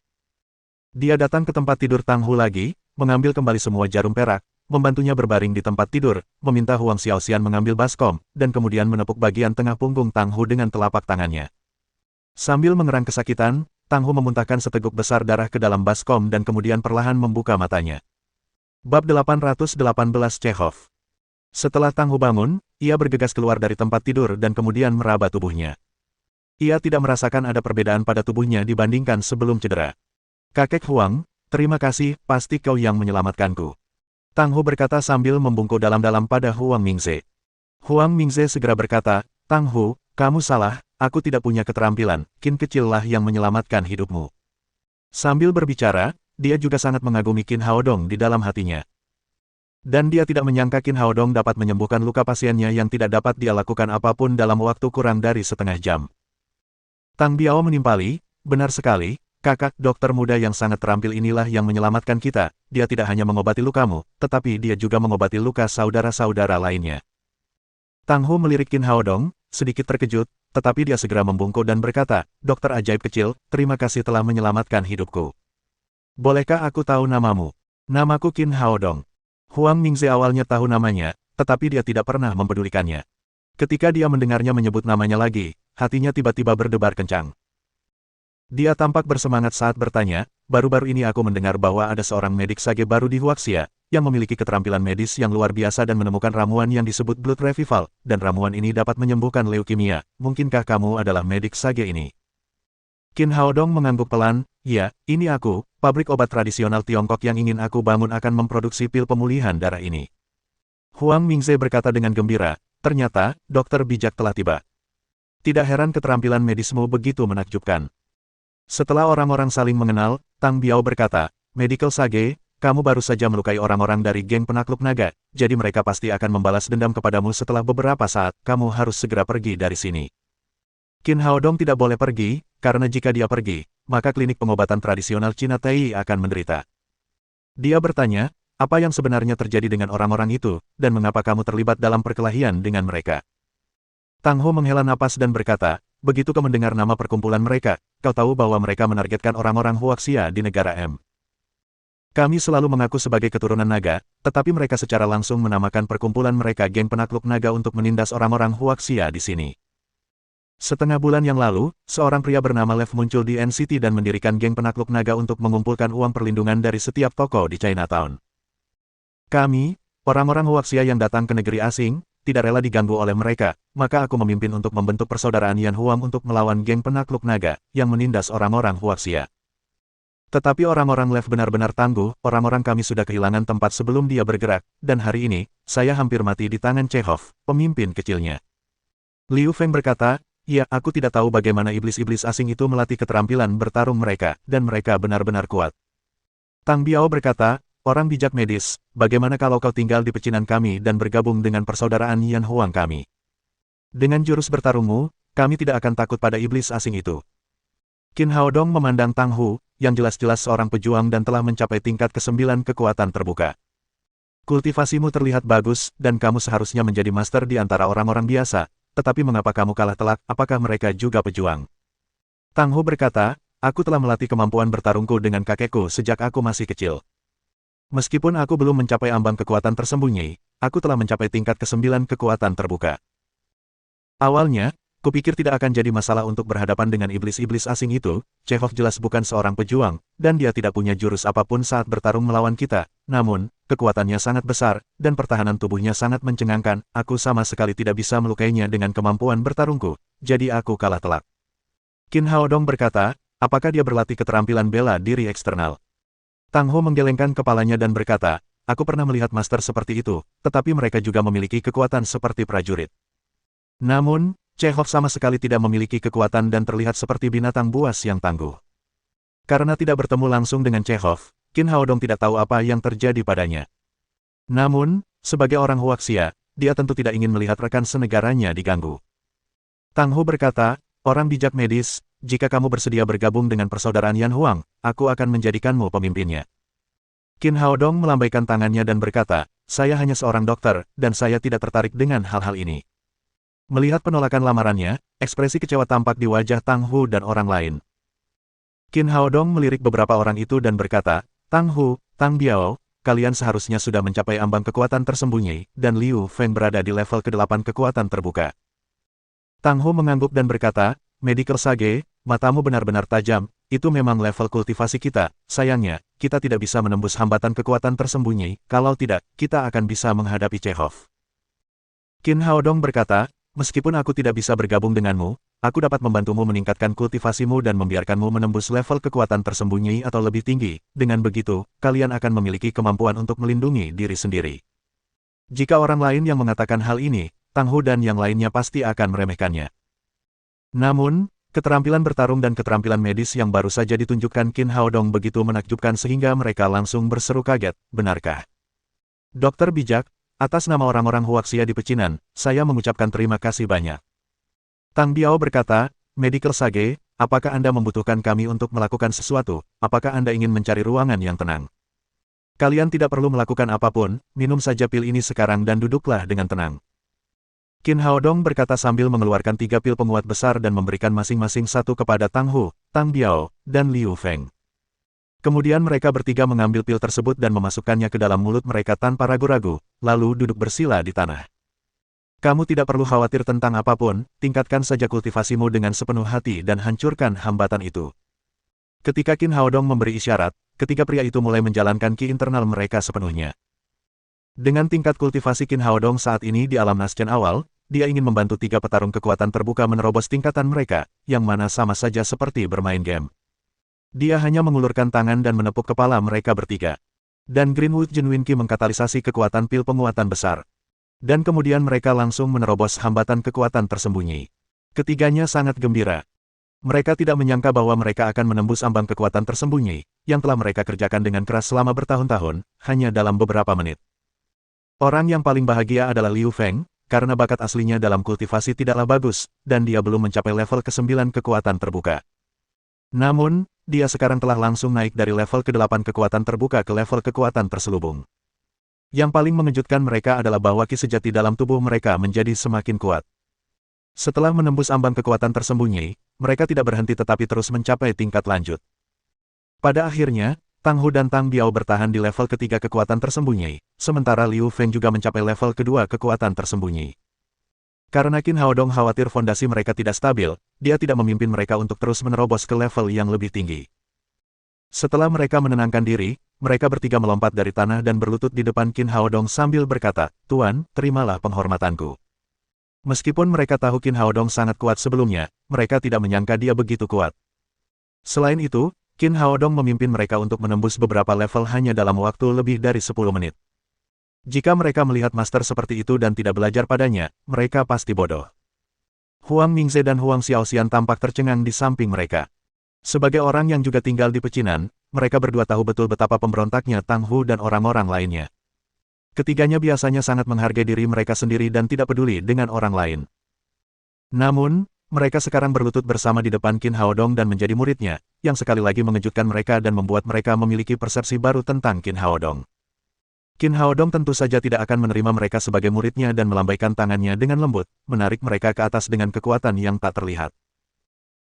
Dia datang ke tempat tidur Tang Hu lagi, mengambil kembali semua jarum perak, membantunya berbaring di tempat tidur, meminta Huang Xiaoxian mengambil baskom, dan kemudian menepuk bagian tengah punggung Tang Hu dengan telapak tangannya. Sambil mengerang kesakitan, Tang Hu memuntahkan seteguk besar darah ke dalam baskom dan kemudian perlahan membuka matanya. Bab 818 Chekhov. Setelah Tang Hu bangun, ia bergegas keluar dari tempat tidur dan kemudian meraba tubuhnya. Ia tidak merasakan ada perbedaan pada tubuhnya dibandingkan sebelum cedera. Kakek Huang, terima kasih, pasti kau yang menyelamatkanku. Tang Hu berkata sambil membungkuk dalam-dalam pada Huang Mingze. Huang Mingze segera berkata, Tang Hu, kamu salah, aku tidak punya keterampilan, Qin kecillah yang menyelamatkan hidupmu. Sambil berbicara, dia juga sangat mengagumi Qin Haodong di dalam hatinya. Dan dia tidak menyangka Qin Haodong dapat menyembuhkan luka pasiennya yang tidak dapat dia lakukan apapun dalam waktu kurang dari setengah jam. Tang Biao menimpali, benar sekali, kakak dokter muda yang sangat terampil inilah yang menyelamatkan kita, dia tidak hanya mengobati lukamu, tetapi dia juga mengobati luka saudara-saudara lainnya. Tang Hu melirik Qin Haodong, sedikit terkejut, tetapi dia segera membungkuk dan berkata, dokter ajaib kecil, terima kasih telah menyelamatkan hidupku. Bolehkah aku tahu namamu? Namaku Qin Haodong. Huang Mingze awalnya tahu namanya, tetapi dia tidak pernah mempedulikannya. Ketika dia mendengarnya menyebut namanya lagi, hatinya tiba-tiba berdebar kencang. Dia tampak bersemangat saat bertanya, baru-baru ini aku mendengar bahwa ada seorang medik sage baru di Huaxia, yang memiliki keterampilan medis yang luar biasa dan menemukan ramuan yang disebut Blood Revival, dan ramuan ini dapat menyembuhkan leukemia. Mungkinkah kamu adalah medik sage ini? Qin Haodong mengangguk pelan, ya, ini aku, pabrik obat tradisional Tiongkok yang ingin aku bangun akan memproduksi pil pemulihan darah ini. Huang Mingze berkata dengan gembira, ternyata, dokter bijak telah tiba. Tidak heran keterampilan medismu begitu menakjubkan. Setelah orang-orang saling mengenal, Tang Biao berkata, Medical Sage, kamu baru saja melukai orang-orang dari geng penakluk naga, jadi mereka pasti akan membalas dendam kepadamu setelah beberapa saat, kamu harus segera pergi dari sini. Qin Haodong tidak boleh pergi, karena jika dia pergi, maka klinik pengobatan tradisional Cina Tai akan menderita. Dia bertanya, apa yang sebenarnya terjadi dengan orang-orang itu, dan mengapa kamu terlibat dalam perkelahian dengan mereka? Tang Hu menghela napas dan berkata, begitu kau mendengar nama perkumpulan mereka, kau tahu bahwa mereka menargetkan orang-orang Huaxia di negara M. Kami selalu mengaku sebagai keturunan naga, tetapi mereka secara langsung menamakan perkumpulan mereka geng penakluk naga untuk menindas orang-orang Huaxia di sini. Setengah bulan yang lalu, seorang pria bernama Lev muncul di NCT dan mendirikan geng penakluk naga untuk mengumpulkan uang perlindungan dari setiap toko di Chinatown. Kami, orang-orang Huaxia yang datang ke negeri asing, tidak rela diganggu oleh mereka, maka aku memimpin untuk membentuk persaudaraan Yan Huang untuk melawan geng penakluk naga, yang menindas orang-orang Huaxia. Tetapi orang-orang Lev benar-benar tangguh, orang-orang kami sudah kehilangan tempat sebelum dia bergerak, dan hari ini, saya hampir mati di tangan Chekhov, pemimpin kecilnya. Liu Feng berkata, ya, aku tidak tahu bagaimana iblis-iblis asing itu melatih keterampilan bertarung mereka, dan mereka benar-benar kuat. Tang Biao berkata, orang bijak medis, bagaimana kalau kau tinggal di pecinan kami dan bergabung dengan persaudaraan Yan Huang kami? Dengan jurus bertarungmu, kami tidak akan takut pada iblis asing itu. Qin Haodong memandang Tang Hu, yang jelas-jelas seorang pejuang dan telah mencapai tingkat ke-9 kekuatan terbuka. Kultivasimu terlihat bagus, dan kamu seharusnya menjadi master di antara orang-orang biasa, tetapi mengapa kamu kalah telak, apakah mereka juga pejuang? Tang Hu berkata, aku telah melatih kemampuan bertarungku dengan kakekku sejak aku masih kecil. Meskipun aku belum mencapai ambang kekuatan tersembunyi, aku telah mencapai tingkat ke-9 kekuatan terbuka. Awalnya, kupikir tidak akan jadi masalah untuk berhadapan dengan iblis-iblis asing itu. Chekhov jelas bukan seorang pejuang, dan dia tidak punya jurus apapun saat bertarung melawan kita. Namun, kekuatannya sangat besar, dan pertahanan tubuhnya sangat mencengangkan. Aku sama sekali tidak bisa melukainya dengan kemampuan bertarungku, jadi aku kalah telak. Qin Haodong berkata, apakah dia berlatih keterampilan bela diri eksternal? Tang Ho menggelengkan kepalanya dan berkata, aku pernah melihat master seperti itu, tetapi mereka juga memiliki kekuatan seperti prajurit. Namun, Chekhov sama sekali tidak memiliki kekuatan dan terlihat seperti binatang buas yang tangguh. Karena tidak bertemu langsung dengan Chekhov, Qin Haodong tidak tahu apa yang terjadi padanya. Namun, sebagai orang Huaxia, dia tentu tidak ingin melihat rekan senegaranya diganggu. Tang Hu berkata, orang bijak medis, jika kamu bersedia bergabung dengan persaudaraan Yan Huang, aku akan menjadikanmu pemimpinnya. Qin Haodong melambaikan tangannya dan berkata, saya hanya seorang dokter, dan saya tidak tertarik dengan hal-hal ini. Melihat penolakan lamarannya, ekspresi kecewa tampak di wajah Tang Hu dan orang lain. Qin Haodong melirik beberapa orang itu dan berkata, Tang Hu, Tang Biao, kalian seharusnya sudah mencapai ambang kekuatan tersembunyi, dan Liu Feng berada di level ke-8 kekuatan terbuka. Tang Hu mengangguk dan berkata, Medical Sage, matamu benar-benar tajam, itu memang level kultivasi kita, sayangnya, kita tidak bisa menembus hambatan kekuatan tersembunyi, kalau tidak, kita akan bisa menghadapi Chekhov. Qin Haodong berkata, meskipun aku tidak bisa bergabung denganmu, aku dapat membantumu meningkatkan kultivasimu dan membiarkanmu menembus level kekuatan tersembunyi atau lebih tinggi. Dengan begitu, kalian akan memiliki kemampuan untuk melindungi diri sendiri. Jika orang lain yang mengatakan hal ini, Tang Hu dan yang lainnya pasti akan meremehkannya. Namun, keterampilan bertarung dan keterampilan medis yang baru saja ditunjukkan Qin Haodong begitu menakjubkan sehingga mereka langsung berseru kaget, benarkah? Dokter bijak, atas nama orang-orang Huaxia di pecinan, saya mengucapkan terima kasih banyak. Tang Biao berkata, Medical Sage, apakah Anda membutuhkan kami untuk melakukan sesuatu? Apakah Anda ingin mencari ruangan yang tenang? Kalian tidak perlu melakukan apapun, minum saja pil ini sekarang dan duduklah dengan tenang. Qin Haodong berkata sambil mengeluarkan 3 pil penguat besar dan memberikan masing-masing satu kepada Tang Hu, Tang Biao, dan Liu Feng. Kemudian mereka bertiga mengambil pil tersebut dan memasukkannya ke dalam mulut mereka tanpa ragu-ragu, lalu duduk bersila di tanah. Kamu tidak perlu khawatir tentang apapun, tingkatkan saja kultivasimu dengan sepenuh hati dan hancurkan hambatan itu. Ketika Qin Haodong memberi isyarat, ketiga pria itu mulai menjalankan ki internal mereka sepenuhnya. Dengan tingkat kultivasi Qin Haodong saat ini di alam Naschen awal, dia ingin membantu 3 petarung kekuatan terbuka menerobos tingkatan mereka, yang mana sama saja seperti bermain game. Dia hanya mengulurkan tangan dan menepuk kepala mereka bertiga. Dan Greenwood Genuine Qi mengkatalisasi kekuatan pil penguatan besar. Dan kemudian mereka langsung menerobos hambatan kekuatan tersembunyi. Ketiganya sangat gembira. Mereka tidak menyangka bahwa mereka akan menembus ambang kekuatan tersembunyi, yang telah mereka kerjakan dengan keras selama bertahun-tahun, hanya dalam beberapa menit. Orang yang paling bahagia adalah Liu Feng, karena bakat aslinya dalam kultivasi tidaklah bagus, dan dia belum mencapai level ke-9 kekuatan terbuka. Namun, dia sekarang telah langsung naik dari level ke-8 kekuatan terbuka ke level kekuatan terselubung. Yang paling mengejutkan mereka adalah bahwa ki sejati dalam tubuh mereka menjadi semakin kuat. Setelah menembus ambang kekuatan tersembunyi, mereka tidak berhenti tetapi terus mencapai tingkat lanjut. Pada akhirnya, Tang Hu dan Tang Biao bertahan di level ketiga kekuatan tersembunyi, sementara Liu Feng juga mencapai level kedua kekuatan tersembunyi. Karena Qin Haodong khawatir fondasi mereka tidak stabil, dia tidak memimpin mereka untuk terus menerobos ke level yang lebih tinggi. Setelah mereka menenangkan diri, mereka bertiga melompat dari tanah dan berlutut di depan Qin Haodong sambil berkata, "Tuan, terimalah penghormatanku." Meskipun mereka tahu Qin Haodong sangat kuat sebelumnya, mereka tidak menyangka dia begitu kuat. Selain itu, Qin Haodong memimpin mereka untuk menembus beberapa level hanya dalam waktu lebih dari 10 menit. Jika mereka melihat master seperti itu dan tidak belajar padanya, mereka pasti bodoh. Huang Mingze dan Huang Xiaoxian tampak tercengang di samping mereka. Sebagai orang yang juga tinggal di pecinan, mereka berdua tahu betul betapa pemberontaknya Tang Hu dan orang-orang lainnya. Ketiganya biasanya sangat menghargai diri mereka sendiri dan tidak peduli dengan orang lain. Namun, mereka sekarang berlutut bersama di depan Qin Haodong dan menjadi muridnya, yang sekali lagi mengejutkan mereka dan membuat mereka memiliki persepsi baru tentang Qin Haodong. Qin Haodong tentu saja tidak akan menerima mereka sebagai muridnya dan melambaikan tangannya dengan lembut, menarik mereka ke atas dengan kekuatan yang tak terlihat.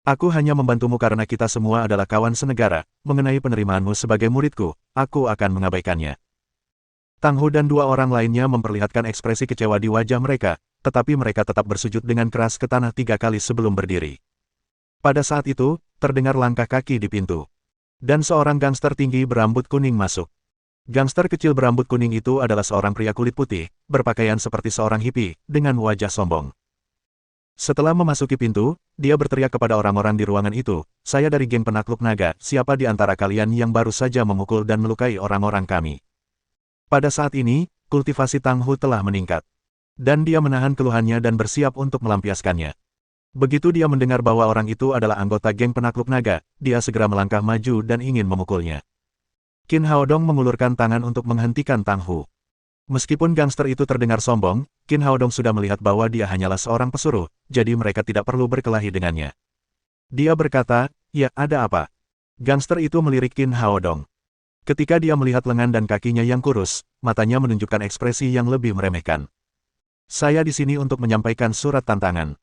"Aku hanya membantumu karena kita semua adalah kawan senegara, mengenai penerimaanmu sebagai muridku, aku akan mengabaikannya." Tang Hu dan dua orang lainnya memperlihatkan ekspresi kecewa di wajah mereka, tetapi mereka tetap bersujud dengan keras ke tanah 3 kali sebelum berdiri. Pada saat itu, terdengar langkah kaki di pintu. Dan seorang gangster tinggi berambut kuning masuk. Gangster kecil berambut kuning itu adalah seorang pria kulit putih, berpakaian seperti seorang hippie, dengan wajah sombong. Setelah memasuki pintu, dia berteriak kepada orang-orang di ruangan itu, "Saya dari geng penakluk naga, siapa di antara kalian yang baru saja memukul dan melukai orang-orang kami?" Pada saat ini, kultivasi Tang Hu telah meningkat. Dan dia menahan keluhannya dan bersiap untuk melampiaskannya. Begitu dia mendengar bahwa orang itu adalah anggota geng penakluk naga, dia segera melangkah maju dan ingin memukulnya. Qin Haodong mengulurkan tangan untuk menghentikan Tang Hu. Meskipun gangster itu terdengar sombong, Qin Haodong sudah melihat bahwa dia hanyalah seorang pesuruh, jadi mereka tidak perlu berkelahi dengannya. Dia berkata, "Ya, ada apa?" Gangster itu melirik Qin Haodong. Ketika dia melihat lengan dan kakinya yang kurus, matanya menunjukkan ekspresi yang lebih meremehkan. "Saya di sini untuk menyampaikan surat tantangan.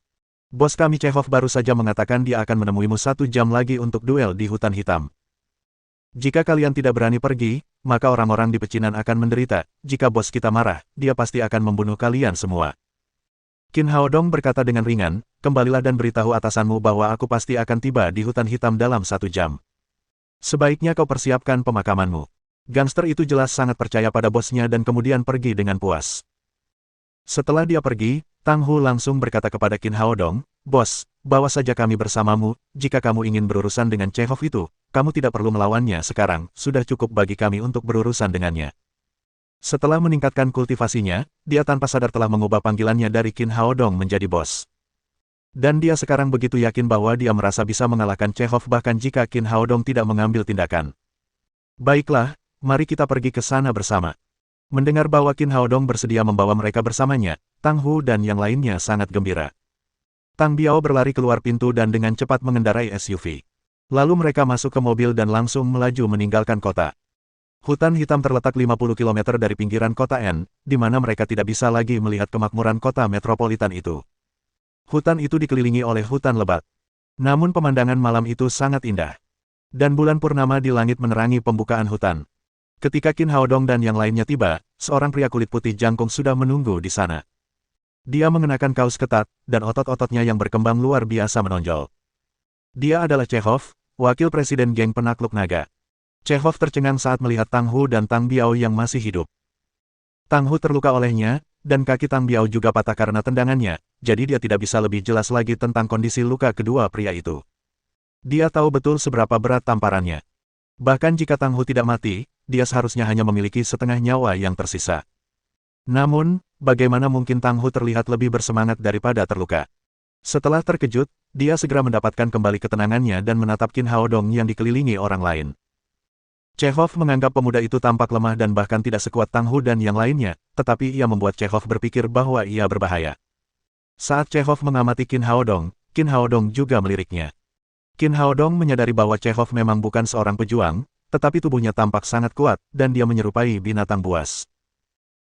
Bos kami Chekhov baru saja mengatakan dia akan menemuimu 1 jam lagi untuk duel di hutan hitam. Jika kalian tidak berani pergi, maka orang-orang di pecinan akan menderita. Jika bos kita marah, dia pasti akan membunuh kalian semua." Qin Haodong berkata dengan ringan, "Kembalilah dan beritahu atasanmu bahwa aku pasti akan tiba di hutan hitam dalam 1 jam. Sebaiknya kau persiapkan pemakamanmu." Gangster itu jelas sangat percaya pada bosnya dan kemudian pergi dengan puas. Setelah dia pergi, Tang Hu langsung berkata kepada Qin Haodong, "Bos, bawa saja kami bersamamu, jika kamu ingin berurusan dengan Chekhov itu, kamu tidak perlu melawannya sekarang, sudah cukup bagi kami untuk berurusan dengannya." Setelah meningkatkan kultivasinya, dia tanpa sadar telah mengubah panggilannya dari Qin Haodong menjadi bos. Dan dia sekarang begitu yakin bahwa dia merasa bisa mengalahkan Chekhov bahkan jika Qin Haodong tidak mengambil tindakan. "Baiklah, mari kita pergi ke sana bersama." Mendengar bahwa Qin Haodong bersedia membawa mereka bersamanya, Tang Hu dan yang lainnya sangat gembira. Tang Biao berlari keluar pintu dan dengan cepat mengendarai SUV. Lalu mereka masuk ke mobil dan langsung melaju meninggalkan kota. Hutan hitam terletak 50 km dari pinggiran kota N, di mana mereka tidak bisa lagi melihat kemakmuran kota metropolitan itu. Hutan itu dikelilingi oleh hutan lebat. Namun pemandangan malam itu sangat indah. Dan bulan purnama di langit menerangi pembukaan hutan. Ketika Qin Haodong dan yang lainnya tiba, seorang pria kulit putih jangkung sudah menunggu di sana. Dia mengenakan kaos ketat, dan otot-ototnya yang berkembang luar biasa menonjol. Dia adalah Chekhov, wakil presiden geng penakluk naga. Chekhov tercengang saat melihat Tang Hu dan Tang Biao yang masih hidup. Tang Hu terluka olehnya, dan kaki Tang Biao juga patah karena tendangannya, jadi dia tidak bisa lebih jelas lagi tentang kondisi luka kedua pria itu. Dia tahu betul seberapa berat tamparannya. Bahkan jika Tang Hu tidak mati, dia seharusnya hanya memiliki setengah nyawa yang tersisa. Namun, bagaimana mungkin Tang Hu terlihat lebih bersemangat daripada terluka? Setelah terkejut, dia segera mendapatkan kembali ketenangannya dan menatap Qin Haodong yang dikelilingi orang lain. Chekhov menganggap pemuda itu tampak lemah dan bahkan tidak sekuat Tang Hu dan yang lainnya, tetapi ia membuat Chekhov berpikir bahwa ia berbahaya. Saat Chekhov mengamati Qin Haodong juga meliriknya. Qin Haodong menyadari bahwa Chekhov memang bukan seorang pejuang, tetapi tubuhnya tampak sangat kuat, dan dia menyerupai binatang buas.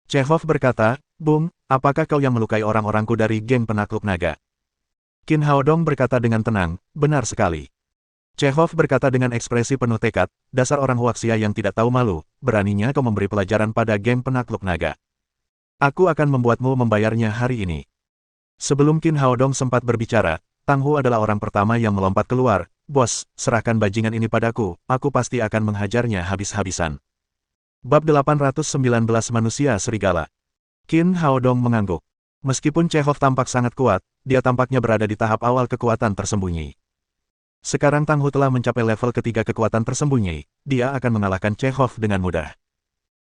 Chekhov berkata, "Bung, apakah kau yang melukai orang-orangku dari geng penakluk naga?" Qin Haodong berkata dengan tenang, benar sekali. Chekhov berkata dengan ekspresi penuh tekad, dasar orang Huaxia yang tidak tahu malu, beraninya kau memberi pelajaran pada geng penakluk naga. Aku akan membuatmu membayarnya hari ini. Sebelum Qin Haodong sempat berbicara, Tang Hu adalah orang pertama yang melompat keluar. Bos, serahkan bajingan ini padaku, aku pasti akan menghajarnya habis-habisan. Bab 819 Manusia Serigala. Qin Haodong mengangguk. Meskipun Chekhov tampak sangat kuat, dia tampaknya berada di tahap awal kekuatan tersembunyi. Sekarang Tang Hu telah mencapai level ketiga kekuatan tersembunyi, dia akan mengalahkan Chekhov dengan mudah.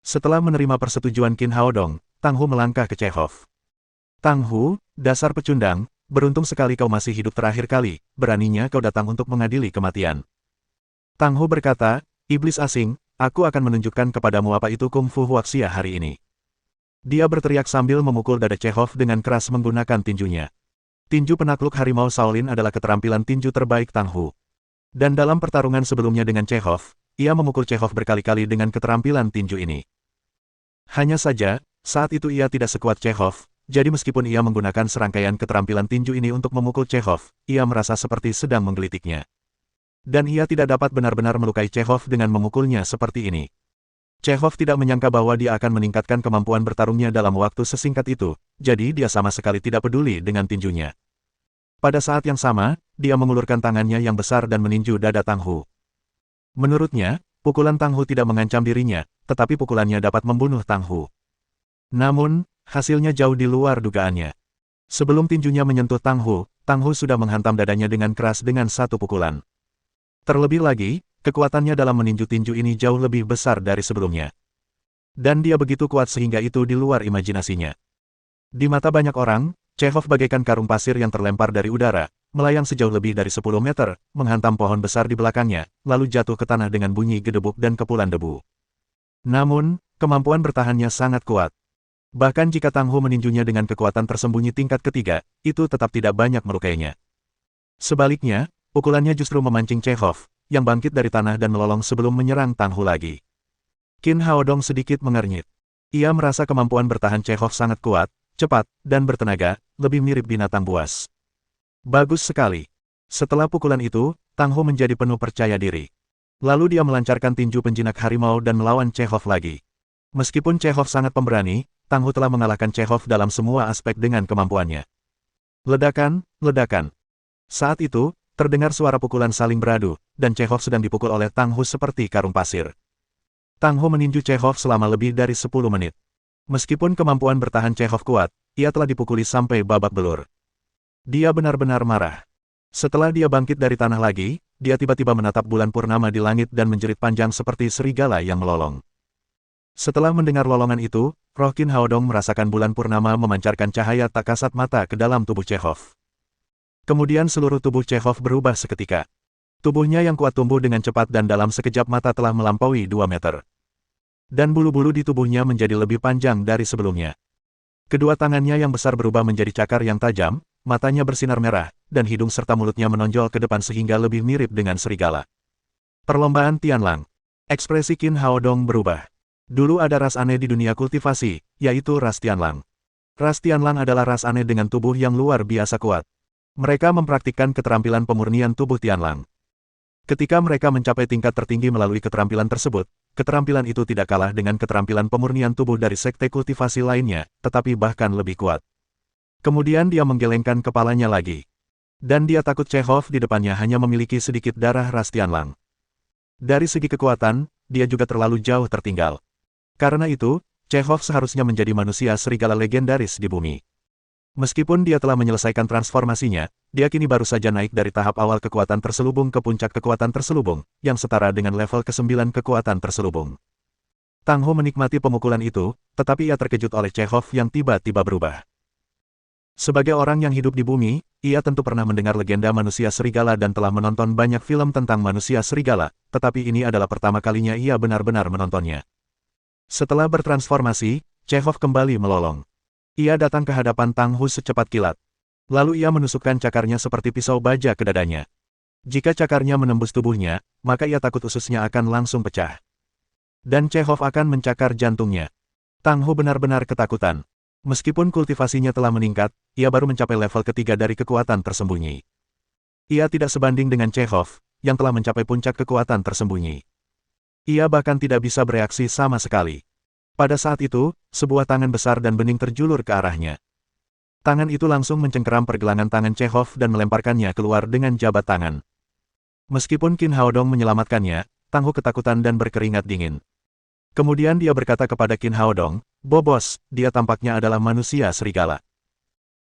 Setelah menerima persetujuan Qin Haodong, Tang Hu melangkah ke Chekhov. Tang Hu, dasar pecundang, beruntung sekali kau masih hidup terakhir kali, beraninya kau datang untuk mengadili kematian. Tang Hu berkata, iblis asing, aku akan menunjukkan kepadamu apa itu Kung Fu Huaxia hari ini. Dia berteriak sambil memukul dada Chekhov dengan keras menggunakan tinjunya. Tinju penakluk harimau Shaolin adalah keterampilan tinju terbaik Tang Hu. Dan dalam pertarungan sebelumnya dengan Chekhov, ia memukul Chekhov berkali-kali dengan keterampilan tinju ini. Hanya saja, saat itu ia tidak sekuat Chekhov, jadi meskipun ia menggunakan serangkaian keterampilan tinju ini untuk memukul Chekhov, ia merasa seperti sedang menggelitiknya. Dan ia tidak dapat benar-benar melukai Chekhov dengan memukulnya seperti ini. Chekhov tidak menyangka bahwa dia akan meningkatkan kemampuan bertarungnya dalam waktu sesingkat itu, jadi dia sama sekali tidak peduli dengan tinjunya. Pada saat yang sama, dia mengulurkan tangannya yang besar dan meninju dada Tang Hu. Menurutnya, pukulan Tang Hu tidak mengancam dirinya, tetapi pukulannya dapat membunuh Tang Hu. Namun, hasilnya jauh di luar dugaannya. Sebelum tinjunya menyentuh Tang Hu sudah menghantam dadanya dengan keras dengan satu pukulan. Terlebih lagi, kekuatannya dalam meninju tinju ini jauh lebih besar dari sebelumnya. Dan dia begitu kuat sehingga itu di luar imajinasinya. Di mata banyak orang, Chekhov bagaikan karung pasir yang terlempar dari udara, melayang sejauh lebih dari 10 meter, menghantam pohon besar di belakangnya, lalu jatuh ke tanah dengan bunyi gedebuk dan kepulan debu. Namun, kemampuan bertahannya sangat kuat. Bahkan jika Tang Hu meninjunya dengan kekuatan tersembunyi tingkat ketiga, itu tetap tidak banyak melukainya. Sebaliknya, pukulannya justru memancing Chekhov, yang bangkit dari tanah dan melolong sebelum menyerang Tang Hu lagi. Qin Haodong sedikit mengernyit. Ia merasa kemampuan bertahan Chekhov sangat kuat, cepat, dan bertenaga, lebih mirip binatang buas. Bagus sekali. Setelah pukulan itu, Tang Hu menjadi penuh percaya diri. Lalu dia melancarkan tinju penjinak harimau dan melawan Chekhov lagi. Meskipun Chekhov sangat pemberani, Tang Hu telah mengalahkan Chekhov dalam semua aspek dengan kemampuannya. Ledakan, ledakan. Saat itu, terdengar suara pukulan saling beradu, dan Chekhov sedang dipukul oleh Tang Hu seperti karung pasir. Tang Hu meninju Chekhov selama lebih dari 10 menit. Meskipun kemampuan bertahan Chekhov kuat, ia telah dipukuli sampai babak belur. Dia benar-benar marah. Setelah dia bangkit dari tanah lagi, dia tiba-tiba menatap bulan purnama di langit dan menjerit panjang seperti serigala yang melolong. Setelah mendengar lolongan itu, roh Qin Haodong merasakan bulan purnama memancarkan cahaya tak kasat mata ke dalam tubuh Chekhov. Kemudian seluruh tubuh Chekhov berubah seketika. Tubuhnya yang kuat tumbuh dengan cepat dan dalam sekejap mata telah melampaui 2 meter. Dan bulu-bulu di tubuhnya menjadi lebih panjang dari sebelumnya. Kedua tangannya yang besar berubah menjadi cakar yang tajam, matanya bersinar merah, dan hidung serta mulutnya menonjol ke depan sehingga lebih mirip dengan serigala. Perlombaan Tianlang. Ekspresi Qin Haodong berubah. Dulu ada ras aneh di dunia kultivasi, yaitu ras Tianlang. Ras Tianlang adalah ras aneh dengan tubuh yang luar biasa kuat. Mereka mempraktikkan keterampilan pemurnian tubuh Tianlang. Ketika mereka mencapai tingkat tertinggi melalui keterampilan tersebut, keterampilan itu tidak kalah dengan keterampilan pemurnian tubuh dari sekte kultivasi lainnya, tetapi bahkan lebih kuat. Kemudian dia menggelengkan kepalanya lagi. Dan dia takut Chekhov di depannya hanya memiliki sedikit darah ras Tianlang. Dari segi kekuatan, dia juga terlalu jauh tertinggal. Karena itu, Chekhov seharusnya menjadi manusia serigala legendaris di bumi. Meskipun dia telah menyelesaikan transformasinya, dia kini baru saja naik dari tahap awal kekuatan terselubung ke puncak kekuatan terselubung, yang setara dengan level ke-9 kekuatan terselubung. Tang Hu menikmati pemukulan itu, tetapi ia terkejut oleh Chekhov yang tiba-tiba berubah. Sebagai orang yang hidup di bumi, ia tentu pernah mendengar legenda manusia serigala dan telah menonton banyak film tentang manusia serigala, tetapi ini adalah pertama kalinya ia benar-benar menontonnya. Setelah bertransformasi, Chekhov kembali melolong. Ia datang ke hadapan Tang Hu secepat kilat. Lalu ia menusukkan cakarnya seperti pisau baja ke dadanya. Jika cakarnya menembus tubuhnya, maka ia takut ususnya akan langsung pecah. Dan Chekhov akan mencakar jantungnya. Tang Hu benar-benar ketakutan. Meskipun kultivasinya telah meningkat, ia baru mencapai level ketiga dari kekuatan tersembunyi. Ia tidak sebanding dengan Chekhov, yang telah mencapai puncak kekuatan tersembunyi. Ia bahkan tidak bisa bereaksi sama sekali. Pada saat itu, sebuah tangan besar dan bening terjulur ke arahnya. Tangan itu langsung mencengkeram pergelangan tangan Chekhov dan melemparkannya keluar dengan jabat tangan. Meskipun Qin Haodong menyelamatkannya, Tang Hu ketakutan dan berkeringat dingin. Kemudian dia berkata kepada Qin Haodong, "Bos, dia tampaknya adalah manusia serigala.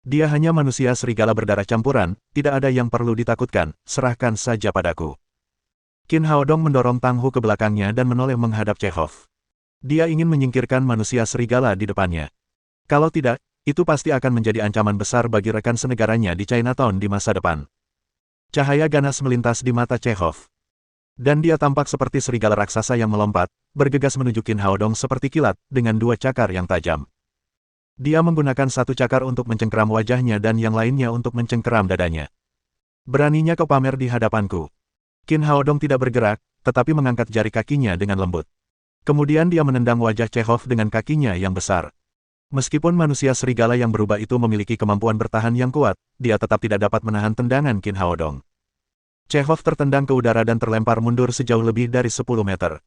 Dia hanya manusia serigala berdarah campuran, tidak ada yang perlu ditakutkan, serahkan saja padaku." Qin Haodong mendorong Tang Hu ke belakangnya dan menoleh menghadap Chekhov. Dia ingin menyingkirkan manusia serigala di depannya. Kalau tidak, itu pasti akan menjadi ancaman besar bagi rekan senegaranya di Chinatown di masa depan. Cahaya ganas melintas di mata Chekhov. Dan dia tampak seperti serigala raksasa yang melompat, bergegas menuju Qin Haodong seperti kilat, dengan dua cakar yang tajam. Dia menggunakan satu cakar untuk mencengkeram wajahnya dan yang lainnya untuk mencengkeram dadanya. "Beraninya kau pamer di hadapanku." Qin Haodong tidak bergerak, tetapi mengangkat jari kakinya dengan lembut. Kemudian dia menendang wajah Chekhov dengan kakinya yang besar. Meskipun manusia serigala yang berubah itu memiliki kemampuan bertahan yang kuat, dia tetap tidak dapat menahan tendangan Qin Haodong. Chekhov tertendang ke udara dan terlempar mundur sejauh lebih dari 10 meter.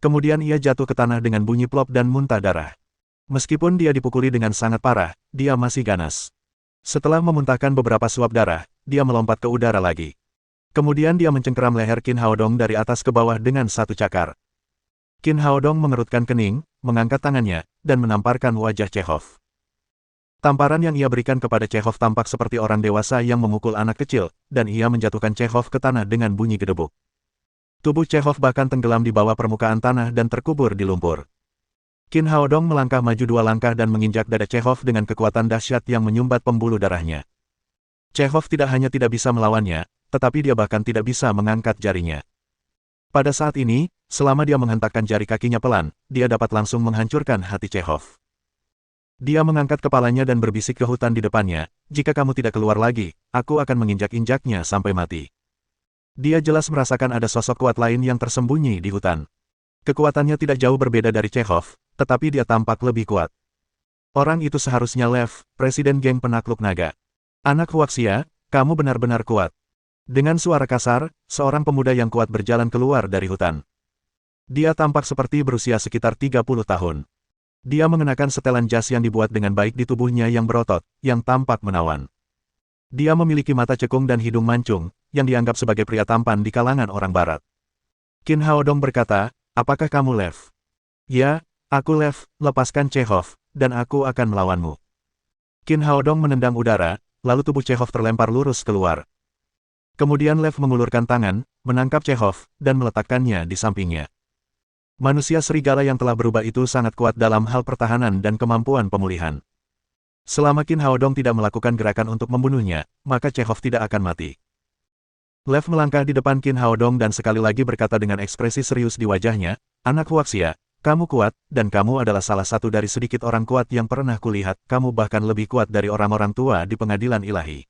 Kemudian ia jatuh ke tanah dengan bunyi plop dan muntah darah. Meskipun dia dipukuli dengan sangat parah, dia masih ganas. Setelah memuntahkan beberapa suap darah, dia melompat ke udara lagi. Kemudian dia mencengkeram leher Qin Haodong dari atas ke bawah dengan satu cakar. Qin Haodong mengerutkan kening, mengangkat tangannya, dan menamparkan wajah Chekhov. Tamparan yang ia berikan kepada Chekhov tampak seperti orang dewasa yang memukul anak kecil, dan ia menjatuhkan Chekhov ke tanah dengan bunyi gedebuk. Tubuh Chekhov bahkan tenggelam di bawah permukaan tanah dan terkubur di lumpur. Qin Haodong melangkah maju 2 langkah dan menginjak dada Chekhov dengan kekuatan dahsyat yang menyumbat pembuluh darahnya. Chekhov tidak hanya tidak bisa melawannya, tetapi dia bahkan tidak bisa mengangkat jarinya. Pada saat ini, selama dia menghentakkan jari kakinya pelan, dia dapat langsung menghancurkan hati Chekhov. Dia mengangkat kepalanya dan berbisik ke hutan di depannya, "Jika kamu tidak keluar lagi, aku akan menginjak-injaknya sampai mati." Dia jelas merasakan ada sosok kuat lain yang tersembunyi di hutan. Kekuatannya tidak jauh berbeda dari Chekhov, tetapi dia tampak lebih kuat. Orang itu seharusnya Lev, presiden geng penakluk naga. "Anak Huaxia, kamu benar-benar kuat." Dengan suara kasar, seorang pemuda yang kuat berjalan keluar dari hutan. Dia tampak seperti berusia sekitar 30 tahun. Dia mengenakan setelan jas yang dibuat dengan baik di tubuhnya yang berotot, yang tampak menawan. Dia memiliki mata cekung dan hidung mancung, yang dianggap sebagai pria tampan di kalangan orang barat. Qin Haodong berkata, "Apakah kamu Lev?" "Ya, aku Lev, lepaskan Chekhov, dan aku akan melawanmu." Qin Haodong menendang udara, lalu tubuh Chekhov terlempar lurus keluar. Kemudian Lev mengulurkan tangan, menangkap Chekhov, dan meletakkannya di sampingnya. Manusia serigala yang telah berubah itu sangat kuat dalam hal pertahanan dan kemampuan pemulihan. Selama Qin Haodong tidak melakukan gerakan untuk membunuhnya, maka Chekhov tidak akan mati. Lev melangkah di depan Qin Haodong dan sekali lagi berkata dengan ekspresi serius di wajahnya, "Anak Huaxia, kamu kuat, dan kamu adalah salah satu dari sedikit orang kuat yang pernah kulihat, kamu bahkan lebih kuat dari orang-orang tua di pengadilan ilahi."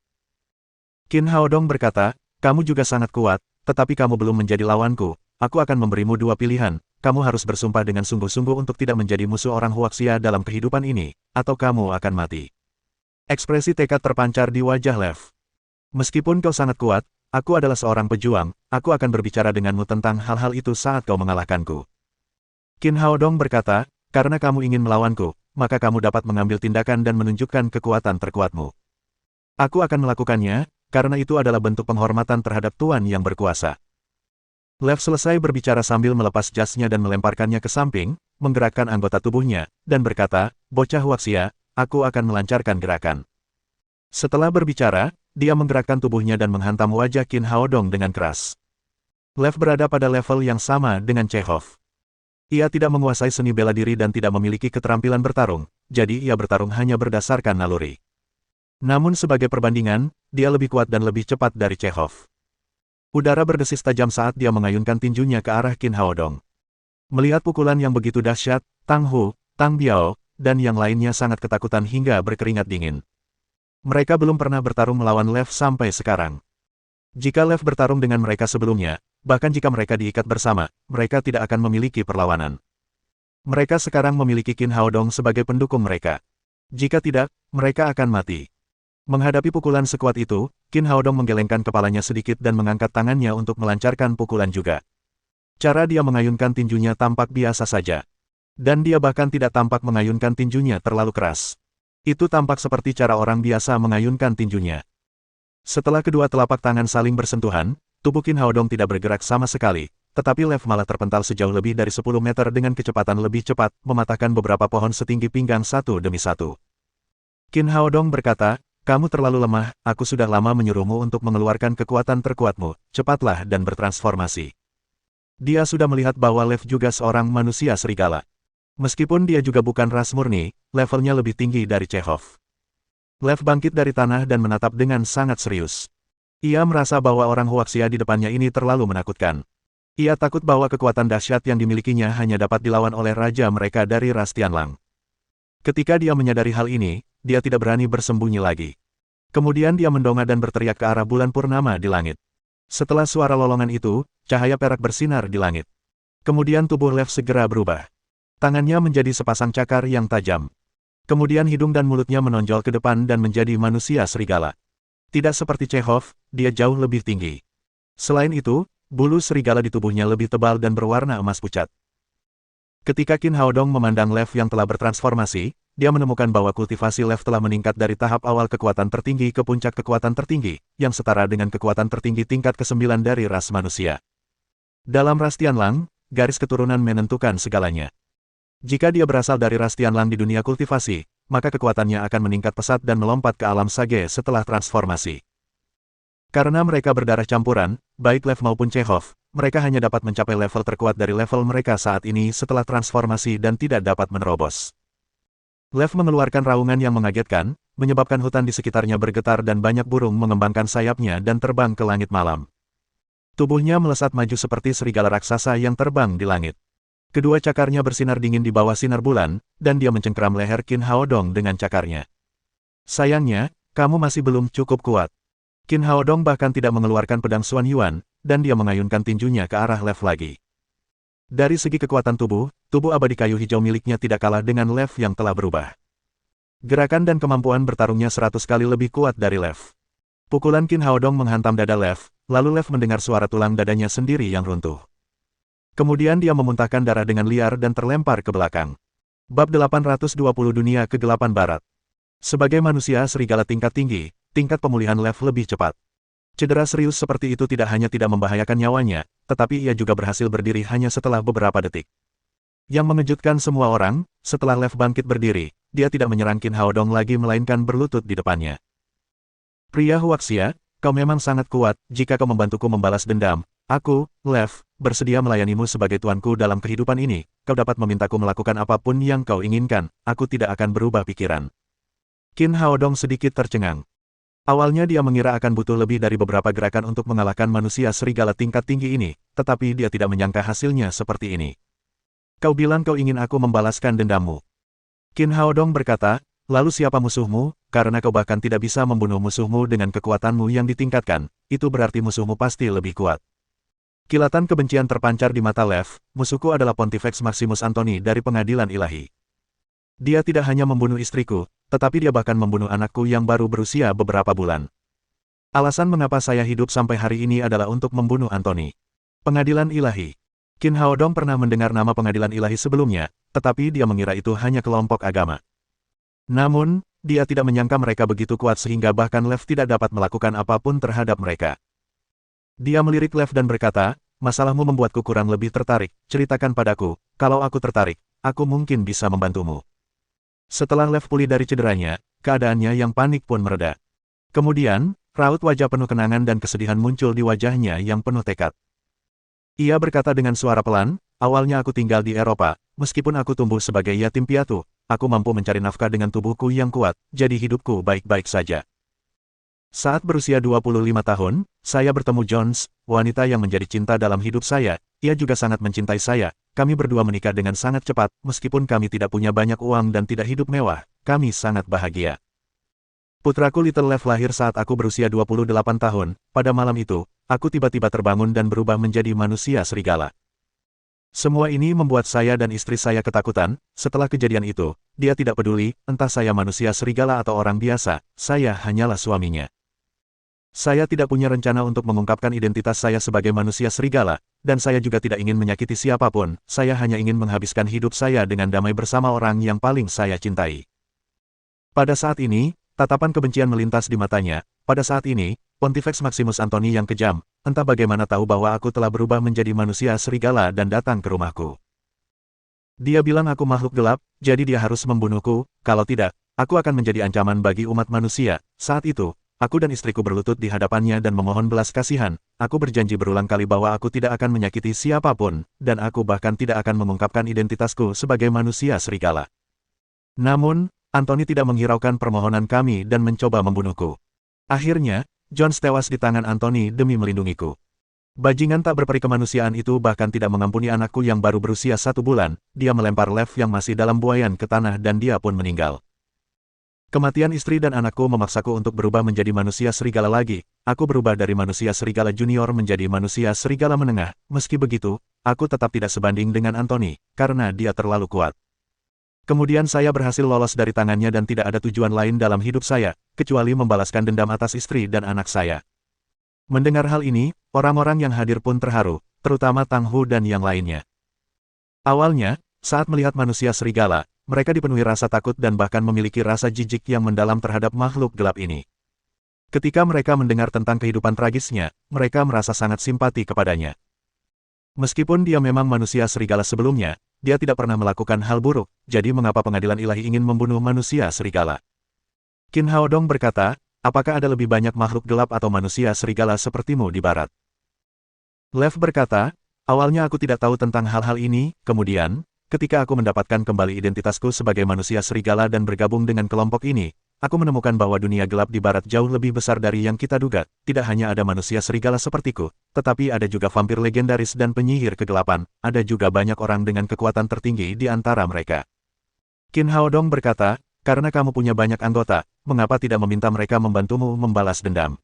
Qin Haodong berkata, "Kamu juga sangat kuat, tetapi kamu belum menjadi lawanku. Aku akan memberimu 2 pilihan, kamu harus bersumpah dengan sungguh-sungguh untuk tidak menjadi musuh orang Huaxia dalam kehidupan ini, atau kamu akan mati." Ekspresi tekad terpancar di wajah Lev. "Meskipun kau sangat kuat, aku adalah seorang pejuang, aku akan berbicara denganmu tentang hal-hal itu saat kau mengalahkanku." Qin Haodong berkata, "Karena kamu ingin melawanku, maka kamu dapat mengambil tindakan dan menunjukkan kekuatan terkuatmu. Aku akan melakukannya, karena itu adalah bentuk penghormatan terhadap Tuan yang berkuasa." Lev selesai berbicara sambil melepas jasnya dan melemparkannya ke samping, menggerakkan anggota tubuhnya, dan berkata, "Bocah Huaxia, aku akan melancarkan gerakan." Setelah berbicara, dia menggerakkan tubuhnya dan menghantam wajah Qin Haodong dengan keras. Lev berada pada level yang sama dengan Chekhov. Ia tidak menguasai seni bela diri dan tidak memiliki keterampilan bertarung, jadi ia bertarung hanya berdasarkan naluri. Namun sebagai perbandingan, dia lebih kuat dan lebih cepat dari Chekhov. Udara berdesis tajam saat dia mengayunkan tinjunya ke arah Qin Haodong. Melihat pukulan yang begitu dahsyat, Tang Hu, Tang Biao, dan yang lainnya sangat ketakutan hingga berkeringat dingin. Mereka belum pernah bertarung melawan Lev sampai sekarang. Jika Lev bertarung dengan mereka sebelumnya, bahkan jika mereka diikat bersama, mereka tidak akan memiliki perlawanan. Mereka sekarang memiliki Qin Haodong sebagai pendukung mereka. Jika tidak, mereka akan mati. Menghadapi pukulan sekuat itu, Qin Haodong menggelengkan kepalanya sedikit dan mengangkat tangannya untuk melancarkan pukulan juga. Cara dia mengayunkan tinjunya tampak biasa saja. Dan dia bahkan tidak tampak mengayunkan tinjunya terlalu keras. Itu tampak seperti cara orang biasa mengayunkan tinjunya. Setelah kedua telapak tangan saling bersentuhan, tubuh Qin Haodong tidak bergerak sama sekali, tetapi Lev malah terpental sejauh lebih dari 10 meter dengan kecepatan lebih cepat, mematahkan beberapa pohon setinggi pinggang satu demi satu. Qin Haodong berkata, "Kamu terlalu lemah, aku sudah lama menyuruhmu untuk mengeluarkan kekuatan terkuatmu, cepatlah dan bertransformasi." Dia sudah melihat bahwa Lev juga seorang manusia serigala. Meskipun dia juga bukan ras murni, levelnya lebih tinggi dari Chekhov. Lev bangkit dari tanah dan menatap dengan sangat serius. Ia merasa bahwa orang Huaxia di depannya ini terlalu menakutkan. Ia takut bahwa kekuatan dahsyat yang dimilikinya hanya dapat dilawan oleh raja mereka dari ras Tianlang. Ketika dia menyadari hal ini, dia tidak berani bersembunyi lagi. Kemudian dia mendongak dan berteriak ke arah bulan purnama di langit. Setelah suara lolongan itu, cahaya perak bersinar di langit. Kemudian tubuh Lev segera berubah. Tangannya menjadi sepasang cakar yang tajam. Kemudian hidung dan mulutnya menonjol ke depan dan menjadi manusia serigala. Tidak seperti Chekhov, dia jauh lebih tinggi. Selain itu, bulu serigala di tubuhnya lebih tebal dan berwarna emas pucat. Ketika Qin Haodong memandang Lev yang telah bertransformasi, dia menemukan bahwa kultivasi Lev telah meningkat dari tahap awal kekuatan tertinggi ke puncak kekuatan tertinggi, yang setara dengan kekuatan tertinggi tingkat ke-9 dari ras manusia. Dalam ras Tianlang, garis keturunan menentukan segalanya. Jika dia berasal dari ras Tianlang di dunia kultivasi, maka kekuatannya akan meningkat pesat dan melompat ke alam Sage setelah transformasi. Karena mereka berdarah campuran, baik Lev maupun Chekhov, mereka hanya dapat mencapai level terkuat dari level mereka saat ini setelah transformasi dan tidak dapat menerobos. Lev mengeluarkan raungan yang mengagetkan, menyebabkan hutan di sekitarnya bergetar dan banyak burung mengembangkan sayapnya dan terbang ke langit malam. Tubuhnya melesat maju seperti serigala raksasa yang terbang di langit. Kedua cakarnya bersinar dingin di bawah sinar bulan, dan dia mencengkeram leher Qin Haodong dengan cakarnya. Sayangnya, kamu masih belum cukup kuat. Qin Haodong bahkan tidak mengeluarkan pedang Xuan Yuan, dan dia mengayunkan tinjunya ke arah Lev lagi. Dari segi kekuatan tubuh abadi kayu hijau miliknya tidak kalah dengan Lev yang telah berubah. Gerakan dan kemampuan bertarungnya 100 kali lebih kuat dari Lev. Pukulan Qin Haodong menghantam dada Lev, lalu Lev mendengar suara tulang dadanya sendiri yang runtuh. Kemudian dia memuntahkan darah dengan liar dan terlempar ke belakang. Bab 820 Dunia Kegelapan Barat. Sebagai manusia serigala tingkat tinggi, tingkat pemulihan Lev lebih cepat. Cedera serius seperti itu tidak hanya tidak membahayakan nyawanya, tetapi ia juga berhasil berdiri hanya setelah beberapa detik. Yang mengejutkan semua orang, setelah Lev bangkit berdiri, dia tidak menyerang Qin Haodong lagi melainkan berlutut di depannya. "Pria Huaxia, kau memang sangat kuat, jika kau membantuku membalas dendam. Aku, Lev, bersedia melayanimu sebagai tuanku dalam kehidupan ini. Kau dapat memintaku melakukan apapun yang kau inginkan, aku tidak akan berubah pikiran." Qin Haodong sedikit tercengang. Awalnya dia mengira akan butuh lebih dari beberapa gerakan untuk mengalahkan manusia serigala tingkat tinggi ini, tetapi dia tidak menyangka hasilnya seperti ini. "Kau bilang kau ingin aku membalaskan dendammu." Qin Haodong berkata, "Lalu siapa musuhmu? Karena kau bahkan tidak bisa membunuh musuhmu dengan kekuatanmu yang ditingkatkan, itu berarti musuhmu pasti lebih kuat." Kilatan kebencian terpancar di mata Lev, musuhku adalah Pontifex Maximus Antony dari Pengadilan Ilahi. Dia tidak hanya membunuh istriku, tetapi dia bahkan membunuh anakku yang baru berusia beberapa bulan. Alasan mengapa saya hidup sampai hari ini adalah untuk membunuh Antony. Pengadilan Ilahi. Qin Haodong pernah mendengar nama Pengadilan Ilahi sebelumnya, tetapi dia mengira itu hanya kelompok agama. Namun, dia tidak menyangka mereka begitu kuat sehingga bahkan Lev tidak dapat melakukan apapun terhadap mereka. Dia melirik Lev dan berkata, "Masalahmu membuatku kurang lebih tertarik, ceritakan padaku, kalau aku tertarik, aku mungkin bisa membantumu." Setelah Lev pulih dari cederanya, keadaannya yang panik pun mereda. Kemudian, raut wajah penuh kenangan dan kesedihan muncul di wajahnya yang penuh tekad. Ia berkata dengan suara pelan, "Awalnya aku tinggal di Eropa, meskipun aku tumbuh sebagai yatim piatu, aku mampu mencari nafkah dengan tubuhku yang kuat, jadi hidupku baik-baik saja. Saat berusia 25 tahun, saya bertemu Jones, wanita yang menjadi cinta dalam hidup saya. Ia juga sangat mencintai saya. Kami berdua menikah dengan sangat cepat, meskipun kami tidak punya banyak uang dan tidak hidup mewah, kami sangat bahagia. Putraku Little Lev lahir saat aku berusia 28 tahun. Pada malam itu, aku tiba-tiba terbangun dan berubah menjadi manusia serigala. Semua ini membuat saya dan istri saya ketakutan. Setelah kejadian itu, dia tidak peduli, entah saya manusia serigala atau orang biasa, saya hanyalah suaminya. Saya tidak punya rencana untuk mengungkapkan identitas saya sebagai manusia serigala, dan saya juga tidak ingin menyakiti siapapun, saya hanya ingin menghabiskan hidup saya dengan damai bersama orang yang paling saya cintai. Pada saat ini, tatapan kebencian melintas di matanya. Pada saat ini, Pontifex Maximus Antony yang kejam, entah bagaimana tahu bahwa aku telah berubah menjadi manusia serigala dan datang ke rumahku. Dia bilang aku makhluk gelap, jadi dia harus membunuhku, kalau tidak, aku akan menjadi ancaman bagi umat manusia. Saat itu, aku dan istriku berlutut di hadapannya dan memohon belas kasihan. Aku berjanji berulang kali bahwa aku tidak akan menyakiti siapapun, dan aku bahkan tidak akan mengungkapkan identitasku sebagai manusia serigala. Namun, Antony tidak menghiraukan permohonan kami dan mencoba membunuhku. Akhirnya, John tewas di tangan Antony demi melindungiku. Bajingan tak berperi kemanusiaan itu bahkan tidak mengampuni anakku yang baru berusia 1 bulan, dia melempar Lev yang masih dalam buayan ke tanah dan dia pun meninggal. Kematian istri dan anakku memaksaku untuk berubah menjadi manusia serigala lagi. Aku berubah dari manusia serigala junior menjadi manusia serigala menengah. Meski begitu, aku tetap tidak sebanding dengan Antony, karena dia terlalu kuat. Kemudian saya berhasil lolos dari tangannya dan tidak ada tujuan lain dalam hidup saya, kecuali membalaskan dendam atas istri dan anak saya. Mendengar hal ini, orang-orang yang hadir pun terharu, terutama Tang Hu dan yang lainnya. Awalnya, saat melihat manusia serigala, mereka dipenuhi rasa takut dan bahkan memiliki rasa jijik yang mendalam terhadap makhluk gelap ini. Ketika mereka mendengar tentang kehidupan tragisnya, mereka merasa sangat simpati kepadanya. Meskipun dia memang manusia serigala sebelumnya, dia tidak pernah melakukan hal buruk, jadi mengapa pengadilan ilahi ingin membunuh manusia serigala? Qin Hao Dong berkata, apakah ada lebih banyak makhluk gelap atau manusia serigala sepertimu di barat? Lev berkata, awalnya aku tidak tahu tentang hal-hal ini, kemudian, ketika aku mendapatkan kembali identitasku sebagai manusia serigala dan bergabung dengan kelompok ini, aku menemukan bahwa dunia gelap di barat jauh lebih besar dari yang kita duga. Tidak hanya ada manusia serigala sepertiku, tetapi ada juga vampir legendaris dan penyihir kegelapan, ada juga banyak orang dengan kekuatan tertinggi di antara mereka. Qin Hao Dong berkata, karena kamu punya banyak anggota, mengapa tidak meminta mereka membantumu membalas dendam?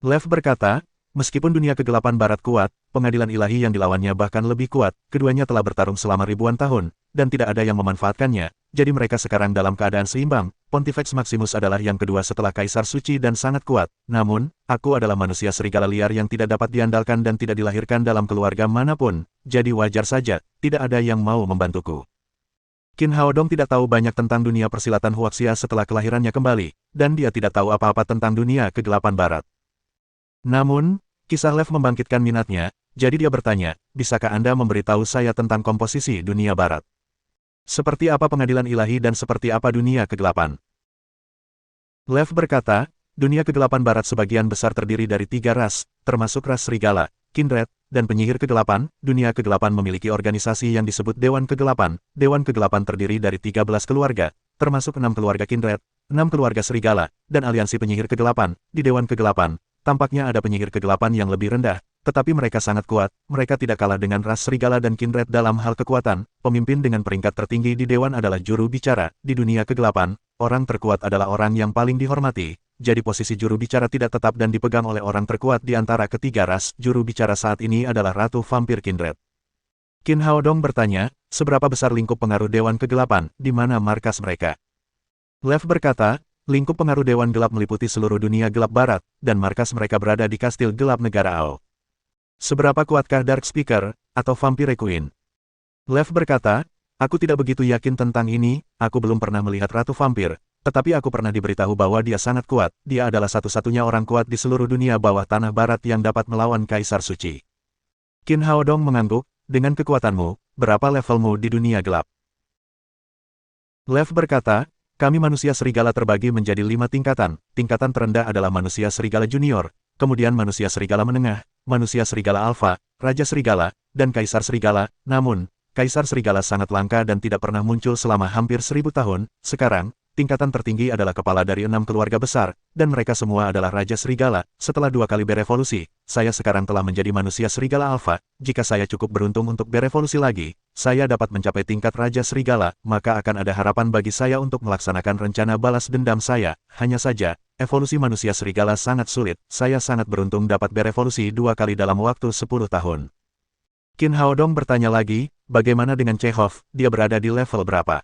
Lev berkata, meskipun dunia kegelapan barat kuat, pengadilan ilahi yang dilawannya bahkan lebih kuat, keduanya telah bertarung selama ribuan tahun, dan tidak ada yang memanfaatkannya, jadi mereka sekarang dalam keadaan seimbang. Pontifex Maximus adalah yang kedua setelah Kaisar Suci dan sangat kuat, namun, aku adalah manusia serigala liar yang tidak dapat diandalkan dan tidak dilahirkan dalam keluarga manapun, jadi wajar saja, tidak ada yang mau membantuku. Qin Hao Dong tidak tahu banyak tentang dunia persilatan Huaxia setelah kelahirannya kembali, dan dia tidak tahu apa-apa tentang dunia kegelapan barat. Namun, kisah Lev membangkitkan minatnya, jadi dia bertanya, bisakah Anda memberitahu saya tentang komposisi dunia barat? Seperti apa pengadilan ilahi dan seperti apa dunia kegelapan? Lev berkata, dunia kegelapan barat sebagian besar terdiri dari 3 ras, termasuk ras serigala, kindred, dan penyihir kegelapan. Dunia kegelapan memiliki organisasi yang disebut Dewan Kegelapan. Dewan Kegelapan terdiri dari 13 keluarga, termasuk 6 keluarga kindred, 6 keluarga serigala, dan aliansi penyihir kegelapan. Di Dewan Kegelapan, tampaknya ada penyihir kegelapan yang lebih rendah, tetapi mereka sangat kuat, mereka tidak kalah dengan ras serigala dan kindred dalam hal kekuatan. Pemimpin dengan peringkat tertinggi di Dewan adalah juru bicara. Di dunia kegelapan, orang terkuat adalah orang yang paling dihormati, jadi posisi juru bicara tidak tetap dan dipegang oleh orang terkuat di antara ketiga ras. Juru bicara saat ini adalah Ratu Vampir Kindred. Qin Hao Dong bertanya, seberapa besar lingkup pengaruh Dewan Kegelapan, di mana markas mereka? Lev berkata, lingkup pengaruh Dewan Gelap meliputi seluruh dunia gelap barat, dan markas mereka berada di Kastil Gelap Negara Ao. Seberapa kuatkah Dark Speaker, atau Vampire Queen? Lev berkata, aku tidak begitu yakin tentang ini, aku belum pernah melihat Ratu Vampir, tetapi aku pernah diberitahu bahwa dia sangat kuat, dia adalah satu-satunya orang kuat di seluruh dunia bawah tanah barat yang dapat melawan Kaisar Suci. Qin Hao Dong mengangguk, dengan kekuatanmu, berapa levelmu di dunia gelap? Lev berkata, kami manusia serigala terbagi menjadi 5 tingkatan, tingkatan terendah adalah manusia serigala junior, kemudian manusia serigala menengah, manusia serigala alfa, raja serigala, dan kaisar serigala. Namun, kaisar serigala sangat langka dan tidak pernah muncul selama hampir 1000 tahun. Sekarang, tingkatan tertinggi adalah kepala dari 6 keluarga besar, dan mereka semua adalah raja serigala. Setelah 2 kali berevolusi, saya sekarang telah menjadi manusia serigala alfa. Jika saya cukup beruntung untuk berevolusi lagi, saya dapat mencapai tingkat raja serigala, maka akan ada harapan bagi saya untuk melaksanakan rencana balas dendam saya. Hanya saja, evolusi manusia serigala sangat sulit, saya sangat beruntung dapat berevolusi 2 kali dalam waktu 10 tahun. Qin Haodong bertanya lagi, bagaimana dengan Chekhov, dia berada di level berapa?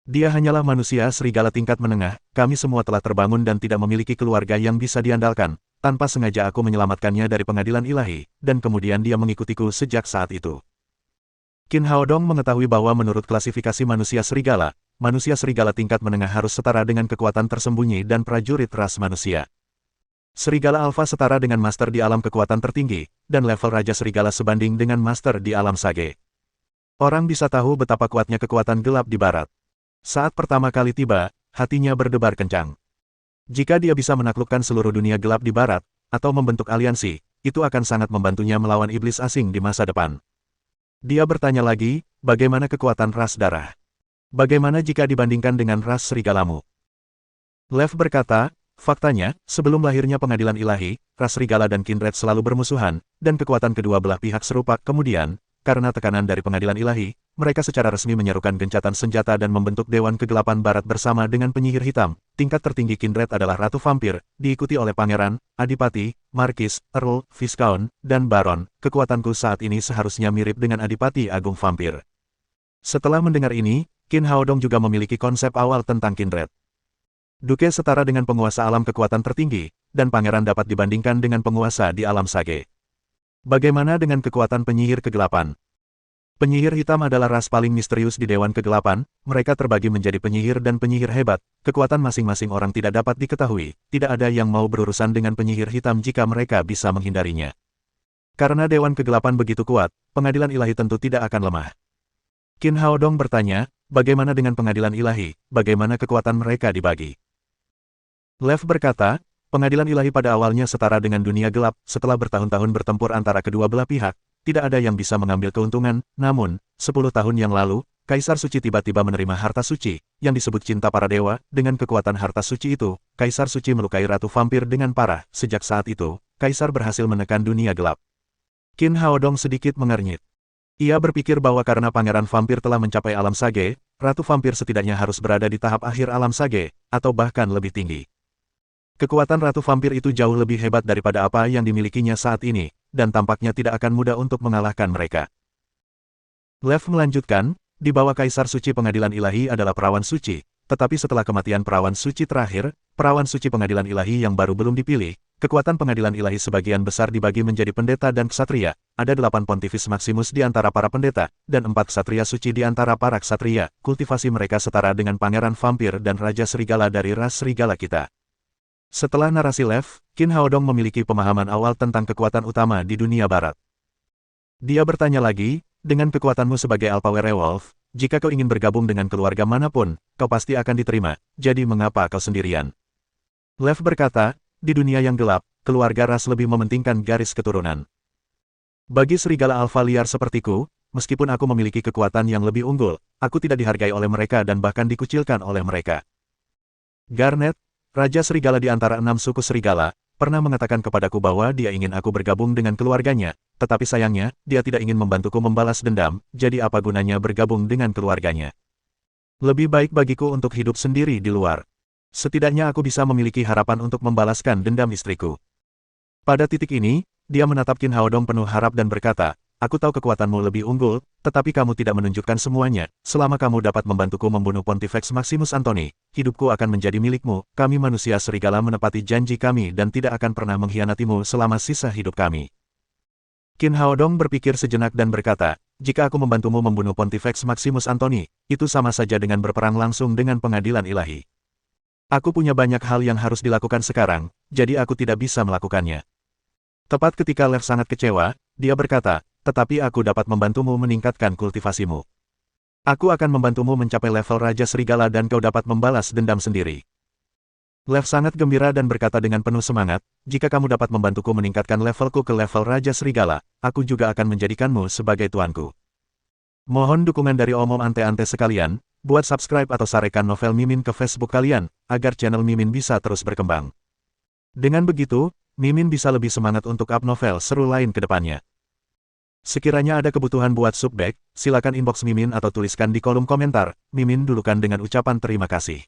Dia hanyalah manusia serigala tingkat menengah, kami semua telah terbangun dan tidak memiliki keluarga yang bisa diandalkan. Tanpa sengaja aku menyelamatkannya dari pengadilan ilahi, dan kemudian dia mengikutiku sejak saat itu. Qin Haodong mengetahui bahwa menurut klasifikasi manusia serigala tingkat menengah harus setara dengan kekuatan tersembunyi dan prajurit ras manusia. Serigala Alpha setara dengan master di alam kekuatan tertinggi, dan level Raja Serigala sebanding dengan master di alam Sage. Orang bisa tahu betapa kuatnya kekuatan gelap di barat. Saat pertama kali tiba, hatinya berdebar kencang. Jika dia bisa menaklukkan seluruh dunia gelap di barat, atau membentuk aliansi, itu akan sangat membantunya melawan iblis asing di masa depan. Dia bertanya lagi, bagaimana kekuatan ras darah? Bagaimana jika dibandingkan dengan ras serigalamu? Lev berkata, faktanya, sebelum lahirnya pengadilan ilahi, ras serigala dan kindred selalu bermusuhan, dan kekuatan kedua belah pihak serupa. Kemudian, karena tekanan dari pengadilan ilahi, mereka secara resmi menyerukan gencatan senjata dan membentuk Dewan Kegelapan Barat bersama dengan penyihir hitam. Tingkat tertinggi kindred adalah Ratu Vampir, diikuti oleh Pangeran, Adipati, Markis, Earl, Viscount, dan Baron. Kekuatanku saat ini seharusnya mirip dengan Adipati Agung Vampir. Setelah mendengar ini, Qin Haodong juga memiliki konsep awal tentang kindred. Duke setara dengan penguasa alam kekuatan tertinggi, dan Pangeran dapat dibandingkan dengan penguasa di alam Sage. Bagaimana dengan kekuatan penyihir kegelapan? Penyihir hitam adalah ras paling misterius di Dewan Kegelapan, mereka terbagi menjadi penyihir dan penyihir hebat, kekuatan masing-masing orang tidak dapat diketahui, tidak ada yang mau berurusan dengan penyihir hitam jika mereka bisa menghindarinya. Karena Dewan Kegelapan begitu kuat, pengadilan ilahi tentu tidak akan lemah. Qin Haodong bertanya, bagaimana dengan pengadilan ilahi, bagaimana kekuatan mereka dibagi? Lev berkata, pengadilan ilahi pada awalnya setara dengan dunia gelap, setelah bertahun-tahun bertempur antara kedua belah pihak, tidak ada yang bisa mengambil keuntungan, namun, 10 tahun yang lalu, Kaisar Suci tiba-tiba menerima harta suci, yang disebut cinta para dewa. Dengan kekuatan harta suci itu, Kaisar Suci melukai Ratu Vampir dengan parah. Sejak saat itu, Kaisar berhasil menekan dunia gelap. Qin Haodong sedikit mengernyit. Ia berpikir bahwa karena Pangeran Vampir telah mencapai alam Sage, Ratu Vampir setidaknya harus berada di tahap akhir alam Sage, atau bahkan lebih tinggi. Kekuatan Ratu Vampir itu jauh lebih hebat daripada apa yang dimilikinya saat ini, dan tampaknya tidak akan mudah untuk mengalahkan mereka. Lev melanjutkan, di bawah Kaisar Suci pengadilan ilahi adalah perawan suci, tetapi setelah kematian perawan suci terakhir, perawan suci pengadilan ilahi yang baru belum dipilih, kekuatan pengadilan ilahi sebagian besar dibagi menjadi pendeta dan ksatria, ada 8 Pontifis Maximus di antara para pendeta, dan 4 ksatria suci di antara para ksatria, kultivasi mereka setara dengan Pangeran Vampir dan Raja Serigala dari ras serigala kita. Setelah narasi Lev, Qin Haodong memiliki pemahaman awal tentang kekuatan utama di dunia barat. Dia bertanya lagi, dengan kekuatanmu sebagai Alpha Werewolf, jika kau ingin bergabung dengan keluarga manapun, kau pasti akan diterima, jadi mengapa kau sendirian? Lev berkata, di dunia yang gelap, keluarga ras lebih mementingkan garis keturunan. Bagi serigala alfa liar sepertiku, meskipun aku memiliki kekuatan yang lebih unggul, aku tidak dihargai oleh mereka dan bahkan dikucilkan oleh mereka. Garnet, Raja Serigala di antara 6 suku serigala, pernah mengatakan kepadaku bahwa dia ingin aku bergabung dengan keluarganya, tetapi sayangnya, dia tidak ingin membantuku membalas dendam, jadi apa gunanya bergabung dengan keluarganya? Lebih baik bagiku untuk hidup sendiri di luar. Setidaknya aku bisa memiliki harapan untuk membalaskan dendam istriku. Pada titik ini, dia menatap Qin Haodong penuh harap dan berkata, aku tahu kekuatanmu lebih unggul, tetapi kamu tidak menunjukkan semuanya. Selama kamu dapat membantuku membunuh Pontifex Maximus Antony, hidupku akan menjadi milikmu. Kami manusia serigala menepati janji kami dan tidak akan pernah mengkhianatimu selama sisa hidup kami. Qin Haodong berpikir sejenak dan berkata, jika aku membantumu membunuh Pontifex Maximus Antony, itu sama saja dengan berperang langsung dengan pengadilan ilahi. Aku punya banyak hal yang harus dilakukan sekarang, jadi aku tidak bisa melakukannya. Tepat ketika Lev sangat kecewa, dia berkata, tetapi aku dapat membantumu meningkatkan kultivasimu. Aku akan membantumu mencapai level Raja Serigala dan kau dapat membalas dendam sendiri. Lev sangat gembira dan berkata dengan penuh semangat, jika kamu dapat membantuku meningkatkan levelku ke level Raja Serigala, aku juga akan menjadikanmu sebagai tuanku. Mohon dukungan dari om-om ante-ante sekalian, buat subscribe atau sarekan novel Mimin ke Facebook kalian, agar channel Mimin bisa terus berkembang. Dengan begitu, Mimin bisa lebih semangat untuk up novel seru lain ke depannya. Sekiranya ada kebutuhan buat subback, silakan inbox Mimin atau tuliskan di kolom komentar. Mimin dulukan dengan ucapan terima kasih.